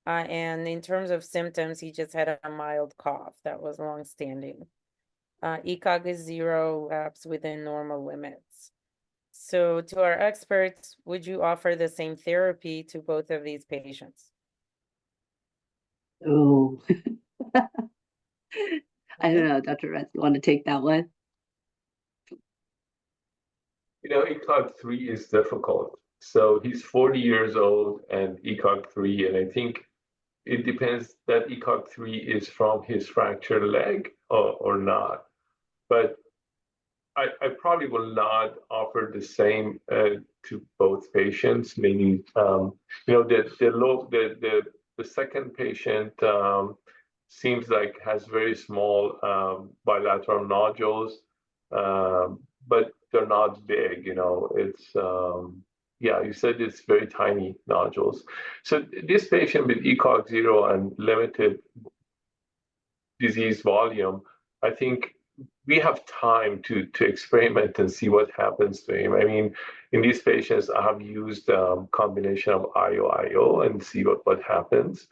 And in terms of symptoms, he just had a mild cough that was long-standing. ECOG is 0, labs within normal limits. So to our experts, would you offer the same therapy to both of these patients? Oh, I don't know, Dr. Retz, you want to take that one? ECOG 3 is difficult. So he's 40 years old and ECOG 3, and I think it depends that ECOG 3 is from his fractured leg or not. But I probably will not offer the same to both patients. Meaning, the second patient seems like has very small bilateral nodules. but they're not big, you know, it's, yeah, you said it's very tiny nodules. So this patient with ECOG 0 and limited disease volume, I think we have time to experiment and see what happens to him. I mean, in these patients, I have used combination of IO and see what happens.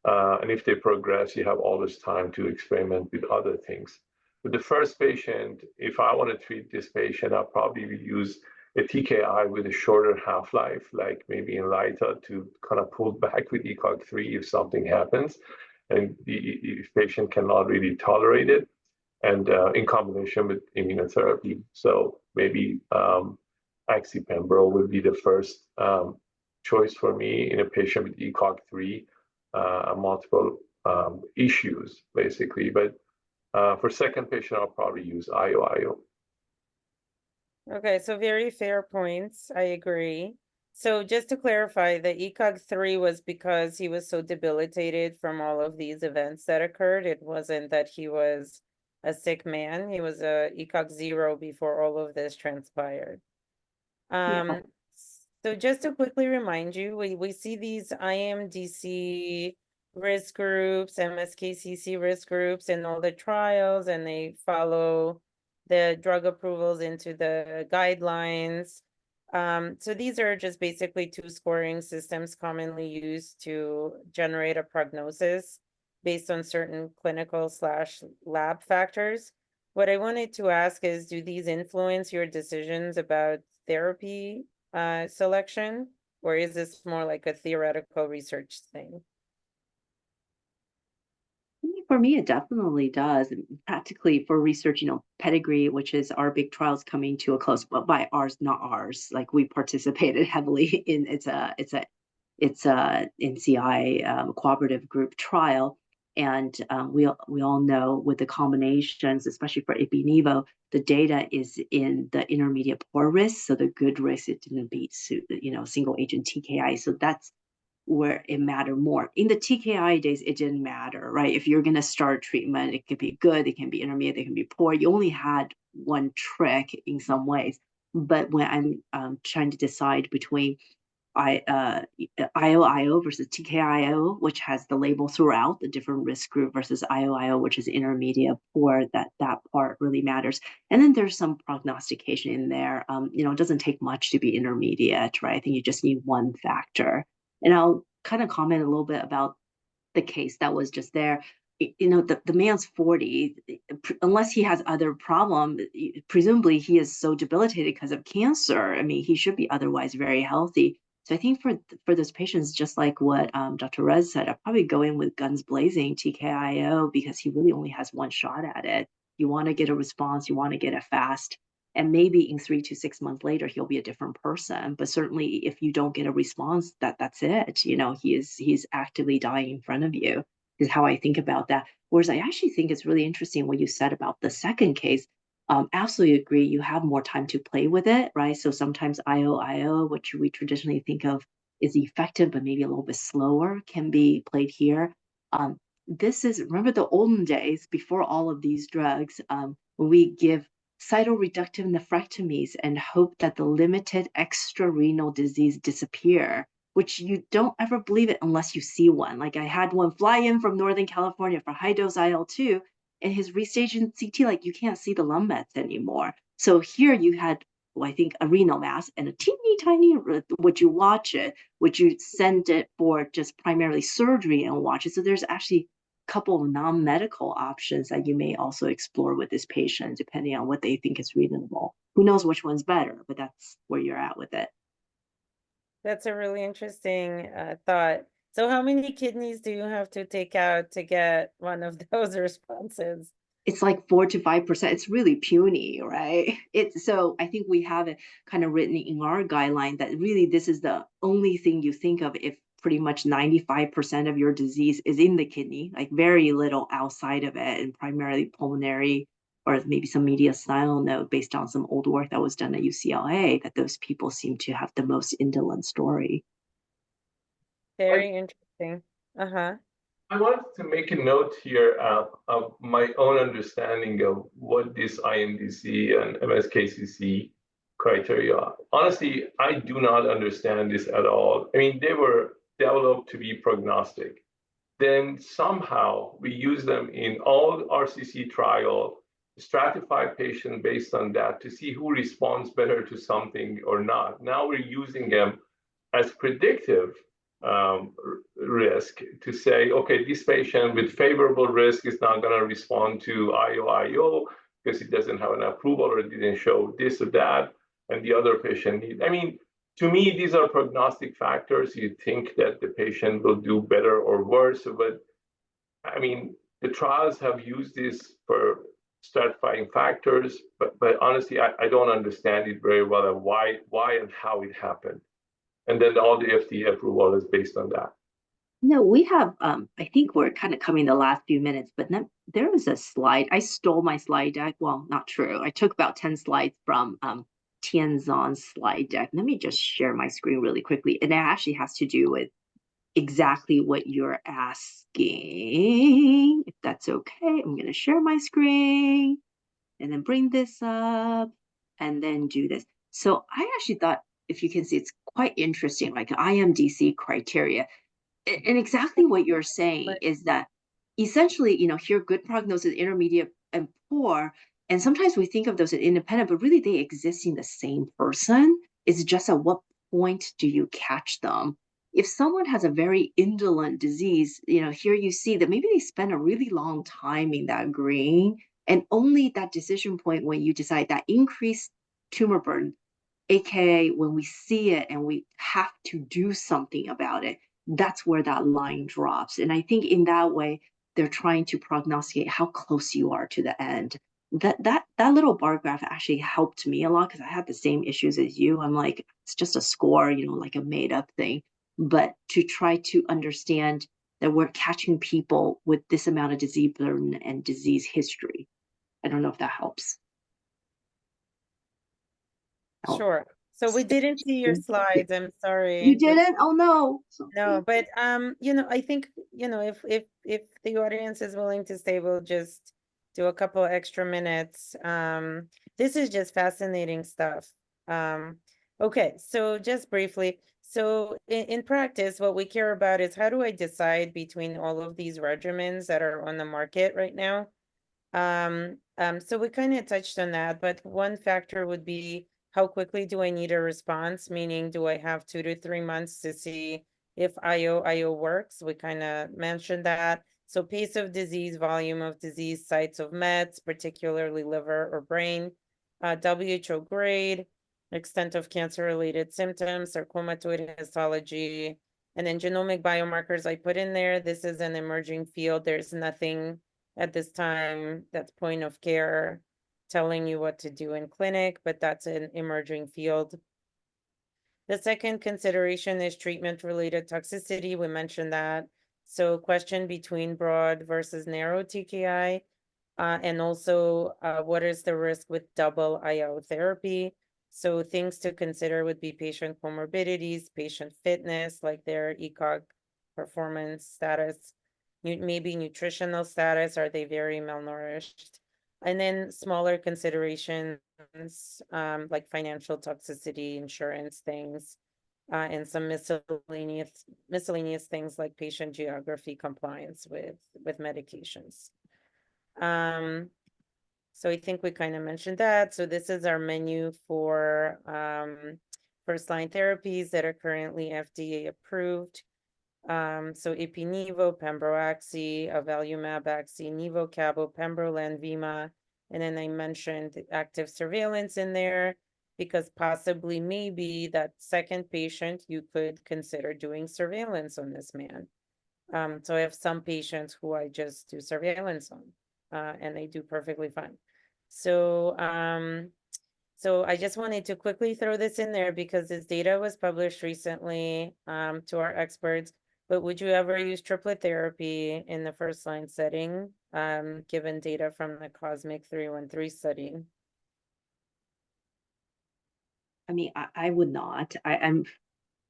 And if they progress, you have all this time to experiment with other things. With the first patient, if I want to treat this patient, I'll probably use a TKI with a shorter half-life, like maybe Inlyta, to kind of pull back with ECOG 3 if something happens, and the patient cannot really tolerate it, and in combination with immunotherapy. So maybe oxypembro would be the first choice for me in a patient with ECOG 3, multiple issues, basically. But for second patient, I'll probably use IO. Okay, so very fair points. I agree. So just to clarify, the ECOG 3 was because he was so debilitated from all of these events that occurred. It wasn't that he was a sick man. He was a ECOG 0 before all of this transpired. Yeah. So just to quickly remind you, we see these IMDC risk groups, MSKCC risk groups in all the trials, and they follow the drug approvals into the guidelines. So these are just basically two scoring systems commonly used to generate a prognosis based on certain clinical/lab factors. What I wanted to ask is, do these influence your decisions about therapy selection, or is this more like a theoretical research thing? For me, it definitely does. And practically for research, you know, Pedigree, which is our big trials coming to a close, but by ours, not ours. Like we participated heavily in it's a NCI cooperative group trial, and we all know with the combinations, especially for Ipi/Nivo, the data is in the intermediate poor risk, so the good risk it didn't beat single agent TKI. So that's where it mattered more. In the TKI days, it didn't matter, right? If you're going to start treatment, it could be good, it can be intermediate, it can be poor. You only had one trick in some ways. But when I'm trying to decide between IO versus TKIO, which has the label throughout the different risk group, versus IO, which is intermediate poor, that part really matters. And then there's some prognostication in there. It doesn't take much to be intermediate, right? I think you just need one factor. And I'll kind of comment a little bit about the case that was just there. The man's 40, unless he has other problem, presumably he is so debilitated because of cancer. I mean, he should be otherwise very healthy. So I think for those patients, just like what Dr. Rez said, I'd probably go in with guns blazing TKIO, because he really only has one shot at it. You want to get a response, you want to get it fast. And maybe in 3 to 6 months later, he'll be a different person. But certainly if you don't get a response, that's it. He's actively dying in front of you, is how I think about that. Whereas I actually think it's really interesting what you said about the second case. Absolutely agree. You have more time to play with it, right? So sometimes IO, which we traditionally think of is effective, but maybe a little bit slower, can be played here. Remember the olden days before all of these drugs, when we give cytoreductive nephrectomies and hope that the limited extrarenal disease disappear, which you don't ever believe it unless you see one. Like I had one fly in from Northern California for high dose IL-2, and his restaging CT, like you can't see the lung mets anymore. So here you had, I think, a renal mass and a teeny tiny, would you watch it? Would you send it for just primarily surgery and watch it? So there's actually couple of non-medical options that you may also explore with this patient, depending on what they think is reasonable. Who knows which one's better, but that's where you're at with it. That's a really interesting thought. So how many kidneys do you have to take out to get one of those responses? It's like 4 to 5%. It's really puny, right? So I think we have it kind of written in our guideline that really this is the only thing you think of if pretty much 95% of your disease is in the kidney, like very little outside of it, and primarily pulmonary, or maybe some mediastinal node based on some old work that was done at UCLA, that those people seem to have the most indolent story. Very interesting. Uh-huh. I wanted to make a note here of my own understanding of what this IMDC and MSKCC criteria are. Honestly, I do not understand this at all. I mean, they were developed to be prognostic. Then somehow we use them in all RCC trial, stratify patients based on that to see who responds better to something or not. Now we're using them as predictive risk to say, okay, this patient with favorable risk is not going to respond to IO because it doesn't have an approval or it didn't show this or that, and the other patient needs. I mean, to me, these are prognostic factors. You think that the patient will do better or worse, but I mean, the trials have used this for stratifying factors, but honestly, I don't understand it very well and why and how it happened. And then all the FDA approval is based on that. No, we have, I think we're kind of coming the last few minutes, but then there was a slide. I stole my slide deck. Well, not true. I took about 10 slides from Tianzon's slide deck. Let me just share my screen really quickly. And it actually has to do with exactly what you're asking. If that's okay, I'm going to share my screen and then bring this up and then do this. So I actually thought, if you can see, it's quite interesting, like IMDC criteria. And exactly what you're saying is that essentially, here, good prognosis, intermediate, and poor. And sometimes we think of those as independent, but really they exist in the same person. It's just at what point do you catch them? If someone has a very indolent disease, here you see that maybe they spend a really long time in that green, and only that decision point when you decide that increased tumor burden, aka when we see it and we have to do something about it, that's where that line drops. And I think in that way, they're trying to prognosticate how close you are to the end. That little bar graph actually helped me a lot because I had the same issues as you. I'm like, it's just a score, like a made up thing. But to try to understand that we're catching people with this amount of disease burden and disease history. I don't know if that helps. Sure. So we didn't see your slides. I'm sorry. You didn't? Oh no. No, but I think, if the audience is willing to stay, we'll just do a couple extra minutes. This is just fascinating stuff. Okay, so just briefly. So in practice, what we care about is how do I decide between all of these regimens that are on the market right now? So we kind of touched on that, but one factor would be how quickly do I need a response? Meaning, do I have 2 to 3 months to see if IO works? We kind of mentioned that. So pace of disease, volume of disease, sites of mets, particularly liver or brain, WHO grade, extent of cancer-related symptoms, sarcomatoid histology, and then genomic biomarkers I put in there. This is an emerging field. There's nothing at this time that's point of care telling you what to do in clinic, but that's an emerging field. The second consideration is treatment-related toxicity. We mentioned that. So question between broad versus narrow TKI, and also what is the risk with double IO therapy? So things to consider would be patient comorbidities, patient fitness, like their ECOG performance status, maybe nutritional status, are they very malnourished? And then smaller considerations like financial toxicity, insurance things, and some miscellaneous things like patient geography, compliance with medications. So I think we kind of mentioned that. So this is our menu for first-line therapies that are currently FDA approved. So Ipi-Nivo, Pembro-Axi, Avelumab-Axi, Nivo-Cabo, Pembro-Lenvima, and then I mentioned active surveillance in there because possibly maybe that second patient you could consider doing surveillance on this man. So I have some patients who I just do surveillance on, and they do perfectly fine. So so I just wanted to quickly throw this in there because this data was published recently to our experts. But would you ever use triplet therapy in the first line setting, given data from the Cosmic 313 study? I mean, I would not. I'm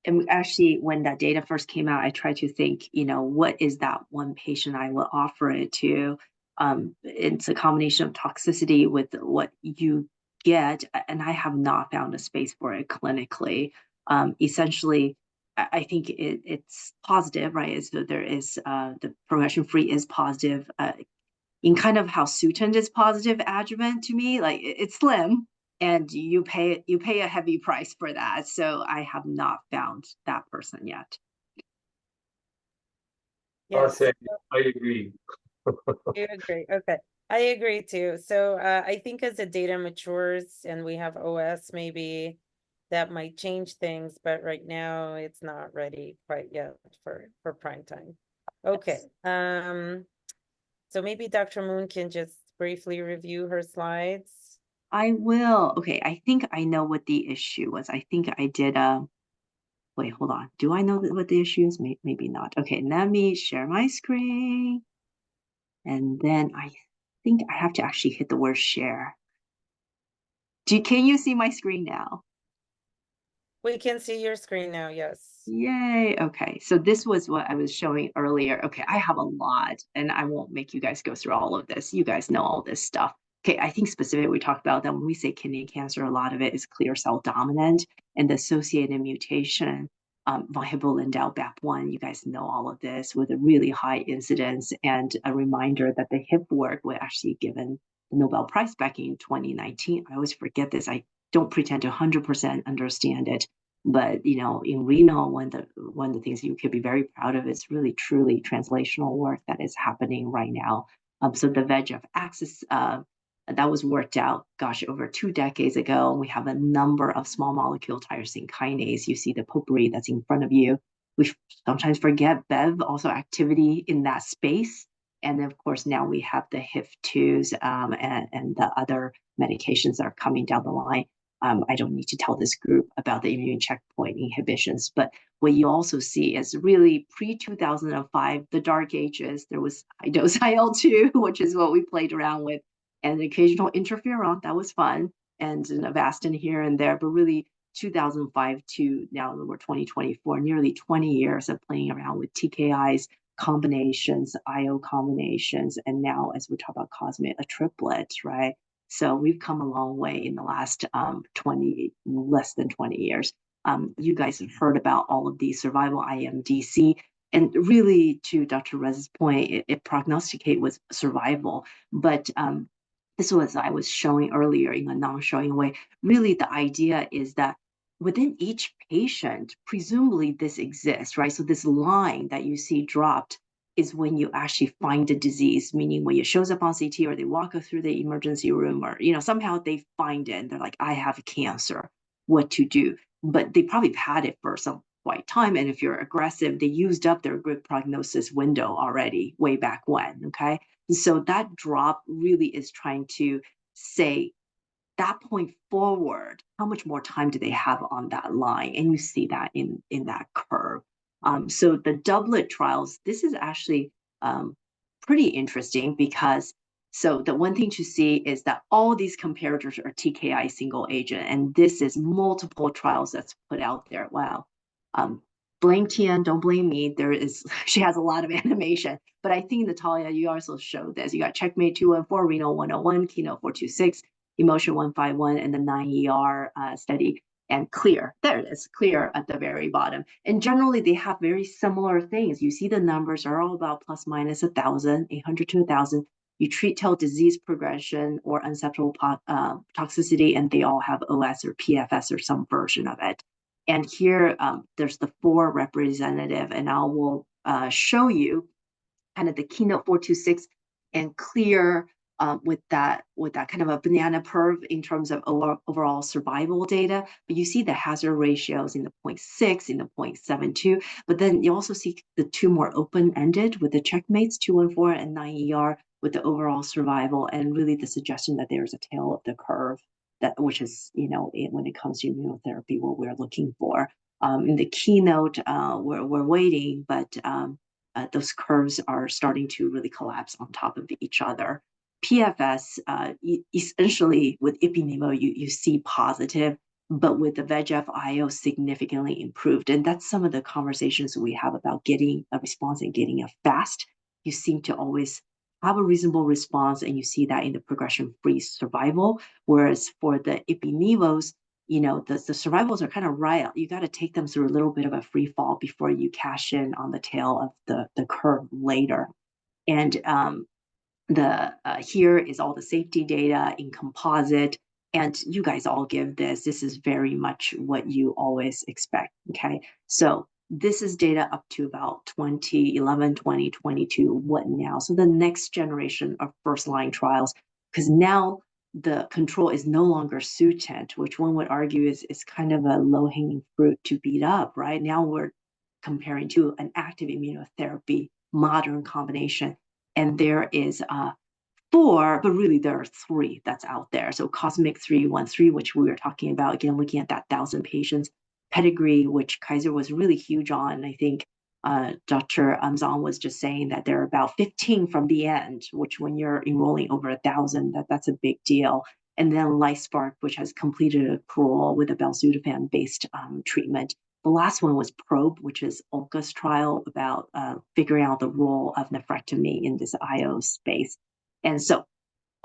and actually, when that data first came out, I tried to think, what is that one patient I will offer it to? It's a combination of toxicity with what you get, and I have not found a space for it clinically. Essentially, I think it's positive, right? So there is the progression-free is positive. In kind of how Sutent is positive adjuvant to me, like it's slim, and you pay a heavy price for that. So I have not found that person yet. Yes, I agree. you agree. Okay, I agree too. So I think as the data matures and we have OS, maybe that might change things, but right now it's not ready quite yet for prime time. Okay. So maybe Dr. Moon can just briefly review her slides. I will. Okay, I think I know what the issue was. I think I did wait, hold on. Do I know what the issue is? Maybe not. Okay, let me share my screen. And then I think I have to actually hit the word share. Can you see my screen now? We can see your screen now, yes. Yay. Okay, so this was what I was showing earlier. Okay, I have a lot, and I won't make you guys go through all of this. You guys know all this stuff. Okay, I think specifically we talked about that when we say kidney cancer, a lot of it is clear cell dominant and the associated mutation, viable endowed BAP1. You guys know all of this with a really high incidence, and a reminder that the HIP work was actually given the Nobel Prize back in 2019. I always forget this. I don't pretend to 100% understand it. But in renal, one of the things you could be very proud of is really truly translational work that is happening right now. So the VEGF axis that was worked out, gosh, over 2 decades ago. We have a number of small molecule tyrosine kinase. You see the potpourri that's in front of you. We sometimes forget BEV also activity in that space. And then, of course, now we have the HIF2s and the other medications that are coming down the line. I don't need to tell this group about the immune checkpoint inhibitions, but what you also see is really pre-2005, the dark ages, there was high-dose IL-2, which is what we played around with, and the occasional interferon, that was fun, and an Avastin here and there, but really 2005 to now we're 2024, nearly 20 years of playing around with TKIs, combinations, IO combinations, and now as we talk about cosmic, a triplet, right? So we've come a long way in the last less than 20 years. You guys have heard about all of these survival IMDC, and really, to Dr. Rez's point, it prognosticate with survival. But this was I was showing earlier in a non-showing way. Really, the idea is that within each patient, presumably this exists, right? So this line that you see dropped is when you actually find the disease, meaning when it shows up on CT or they walk through the emergency room or, somehow they find it and they're like, I have cancer, what to do? But they probably have had it for some quite time. And if you're aggressive, they used up their good prognosis window already way back when, okay? And so that drop really is trying to say, that point forward, how much more time do they have on that line? And you see that in that curve. So the doublet trials, this is actually pretty interesting because, so the one thing to see is that all these comparators are TKI single agent, and this is multiple trials that's put out there. Wow. Blame Tian, don't blame me. She has a lot of animation, but I think Nataliya, you also showed this. You got Checkmate 214, Renal 101, Keynote 426, Emotion 151, and the 9ER study, and clear. There it is, clear at the very bottom. And generally, they have very similar things. You see the numbers are all about plus minus 1,000, 800 to 1,000. You treat till disease progression or unacceptable toxicity, and they all have OS or PFS or some version of it. And here, there's the 4 representative, and I will show you kind of the Keynote 426 and clear with that kind of a banana curve in terms of overall survival data. But you see the hazard ratios in the 0.6, in the 0.72. But then you also see the 2 more open-ended with the checkmates, 214 and 9ER, with the overall survival, and really the suggestion that there's a tail of the curve, which is, when it comes to immunotherapy, what we're looking for. In the Keynote, we're waiting, but those curves are starting to really collapse on top of each other. PFS, essentially with ipi-nivo, you see positive. but with the VEGF IO significantly improved. And that's some of the conversations we have about getting a response and getting it fast. You seem to always have a reasonable response, and you see that in the progression-free survival. Whereas for the ipi-nivos, you know, the survivals are kind of right. You got to take them through a little bit of a free fall before you cash in on the tail of the curve later. And here is all the safety data in composite. And you guys all give this. This is very much what you always expect, okay? So this is data up to about 2011, 2022. What now? So the next generation of first-line trials, because now the control is no longer Sutent, which one would argue is kind of a low-hanging fruit to beat up, right? Now we're comparing to an active immunotherapy, modern combination. And there is 4, but really there are 3 that's out there. So Cosmic 313, which we were talking about, again, looking at that 1,000 patients. Pedigree, which Kaiser was really huge on. I think Dr. Zhang was just saying that there are about 15 from the end, which when you're enrolling over 1,000, that's a big deal. And then LifeSpark, which has completed accrual with a belzutifan-based treatment. The last one was Probe, which is Olga's trial about figuring out the role of nephrectomy in this IO space. And so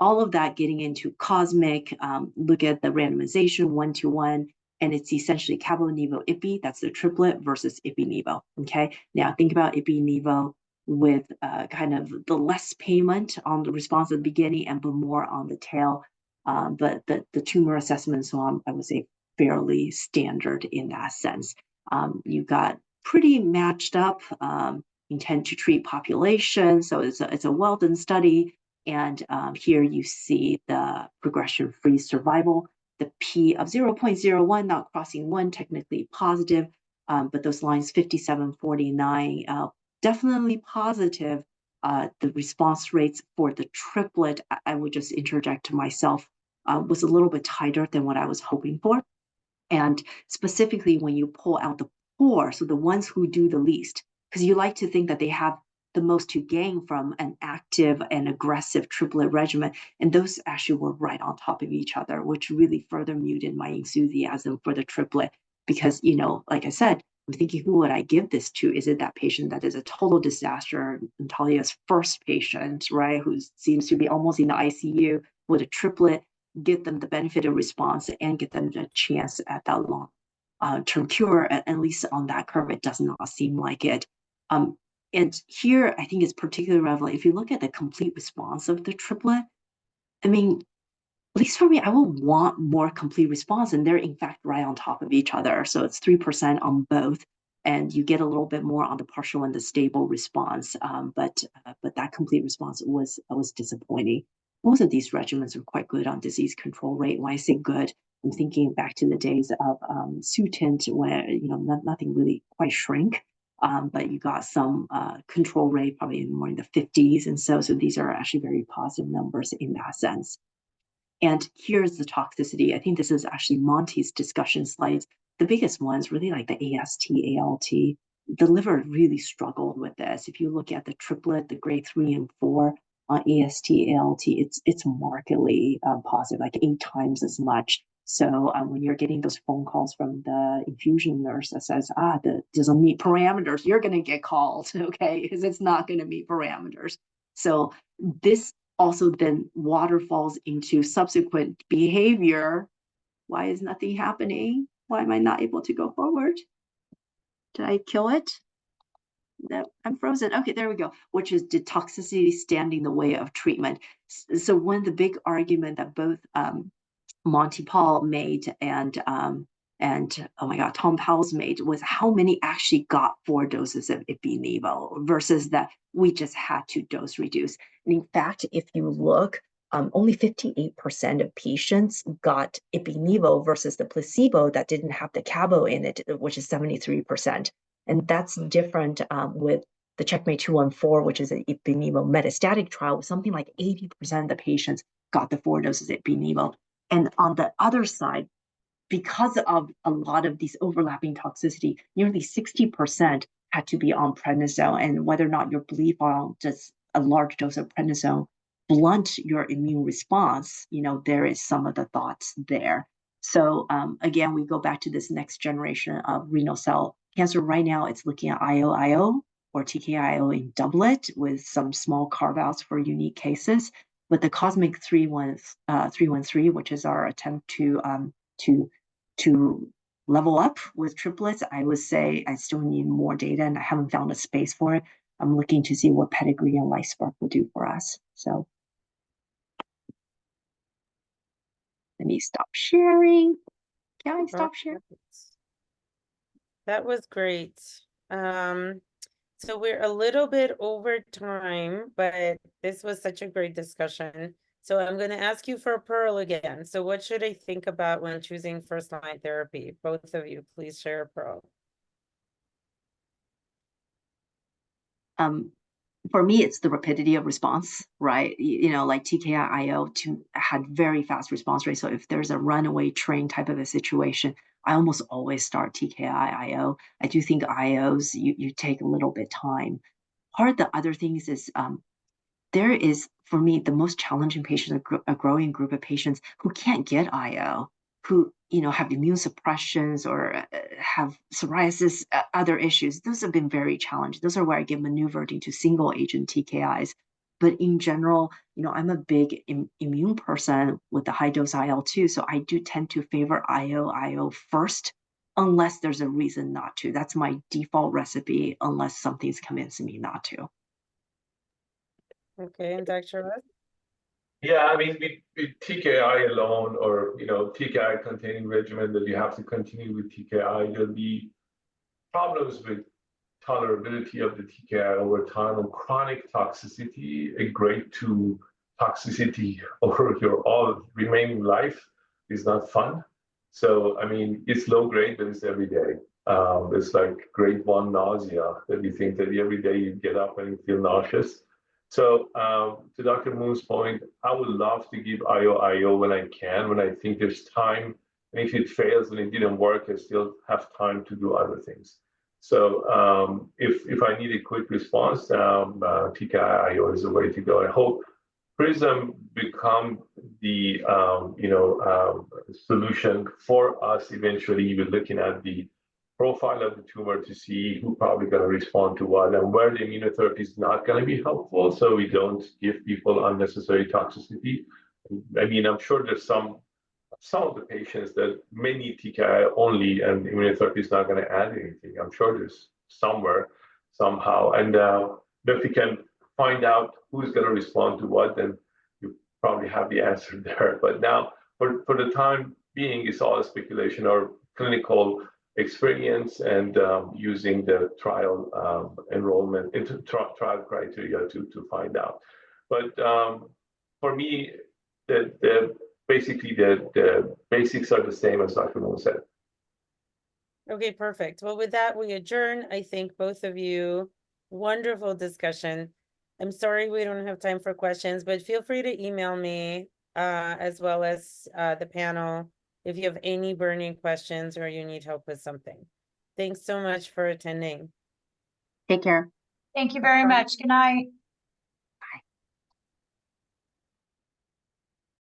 all of that getting into Cosmic, look at the randomization 1-to-1, and it's essentially cabo-nivo-ipi, that's the triplet, versus ipi-nivo, okay? Now think about ipi-nivo with kind of the less payment on the response at the beginning and but more on the tail. But the tumor assessment, so I would say fairly standard in that sense. You got pretty matched up intent to treat population, so it's a well-done study. And here you see the progression-free survival, the P of 0.01, not crossing 1, technically positive, but those lines 57, 49, definitely positive. The response rates for the triplet, I would just interject to myself, was a little bit tighter than what I was hoping for. And specifically when you pull out the poor, so the ones who do the least, because you like to think that they have the most to gain from an active and aggressive triplet regimen. And those actually were right on top of each other, which really further muted my enthusiasm for the triplet. Because, you know, like I said, I'm thinking, who would I give this to? Is it that patient that is a total disaster, Nataliya's first patient, right, who seems to be almost in the ICU with a triplet, get them the benefit of response and get them a chance at that long-term cure? At least on that curve, it does not seem like it. And here, I think it's particularly relevant. If you look at the complete response of the triplet, I mean, at least for me, I would want more complete response, and they're in fact right on top of each other. So it's 3% on both, and you get a little bit more on the partial and the stable response. But that complete response was disappointing. Most of these regimens are quite good on disease control rate. When I say good, I'm thinking back to the days of Sutent, where nothing really quite shrank. But you got some control rate, probably more in the 50s. And so these are actually very positive numbers in that sense. And here's the toxicity. I think this is actually Monty's discussion slides. The biggest ones really like the AST, ALT. The liver really struggled with this. If you look at the triplet, the grade 3 and 4 on AST, ALT, it's markedly positive, like 8 times as much. So when you're getting those phone calls from the infusion nurse that says, that doesn't meet parameters, you're going to get called, okay, because it's not going to meet parameters. So this also then waterfalls into subsequent behavior. Why is nothing happening? Why am I not able to go forward? Did I kill it? No, I'm frozen. Okay, there we go. Which is, did toxicity stand in the way of treatment? So one of the big argument that both Monty Paul made and oh my God, Tom Powell's made was how many actually got 4 doses of ipi-nivo versus that we just had to dose reduce. And in fact, if you look, only 58% of patients got ipi-nivo versus the placebo that didn't have the cabo in it, which is 73%. And that's different with the Checkmate 214, which is an ipi-nivo metastatic trial, something like 80% of the patients got the 4 doses of ipi-nivo. And on the other side, because of a lot of these overlapping toxicity, nearly 60% had to be on prednisone. And whether or not your belief on just a large dose of prednisone blunt your immune response, there is some of the thoughts there. So again, we go back to this next generation of renal cell cancer. Right now, it's looking at IO or TKI-IO in doublet with some small carve-outs for unique cases. But the Cosmic 313, which is our attempt to level up with triplets, I would say I still need more data, and I haven't found a space for it. I'm looking to see what pedigree and LifeSpark will do for us. So let me stop sharing. Can I stop sharing? That was great. So we're a little bit over time, but this was such a great discussion. So I'm going to ask you for a pearl again. So what should I think about when choosing first-line therapy? Both of you, please share a pearl. For me, it's the rapidity of response, right? You know, like TKI-IO had very fast response rate. So if there's a runaway train type of a situation, I almost always start TKI-IO. I do think IOs, you take a little bit time. Part of the other things is there is, for me, the most challenging patients, a growing group of patients who can't get IO, who, you know, have immune suppressions or have psoriasis, other issues. Those have been very challenging. Those are where I get maneuvered into single agent TKIs. But in general, you know, I'm a big immune person with the high dose IL-2, so I do tend to favor IO first, unless there's a reason not to. That's my default recipe, unless something's convincing me not to. Okay, and Dr. Russ? Yeah, I mean, with TKI alone, or TKI containing regimen that you have to continue with TKI, there'll be problems with tolerability of the TKI over time, and chronic toxicity, a grade 2 toxicity over your all remaining life is not fun. So, I mean, it's low grade, but it's every day. It's like grade 1 nausea that you think that every day you get up and you feel nauseous. So to Dr. Moon's point, I would love to give IO when I can, when I think there's time. And if it fails and it didn't work, I still have time to do other things. So if I need a quick response, TKI-IO is the way to go. I hope PRISM become the solution for us eventually. We're looking at the profile of the tumor to see who probably going to respond to what and where the immunotherapy is not going to be helpful, so we don't give people unnecessary toxicity. I mean, I'm sure there's some of the patients that may need TKI only and immunotherapy is not going to add anything. I'm sure there's somewhere, somehow. And if we can find out who's going to respond to what, then you probably have the answer there. But now, for the time being, it's all speculation or clinical experience and using the trial enrollment into trial criteria to find out. But for me, basically the basics are the same as Dr. Moon said. Okay, perfect. Well, with that, we adjourn. I thank both of you. Wonderful discussion. I'm sorry we don't have time for questions, but feel free to email me as well as the panel if you have any burning questions or you need help with something. Thanks so much for attending. Take care. Thank you very much. Good night.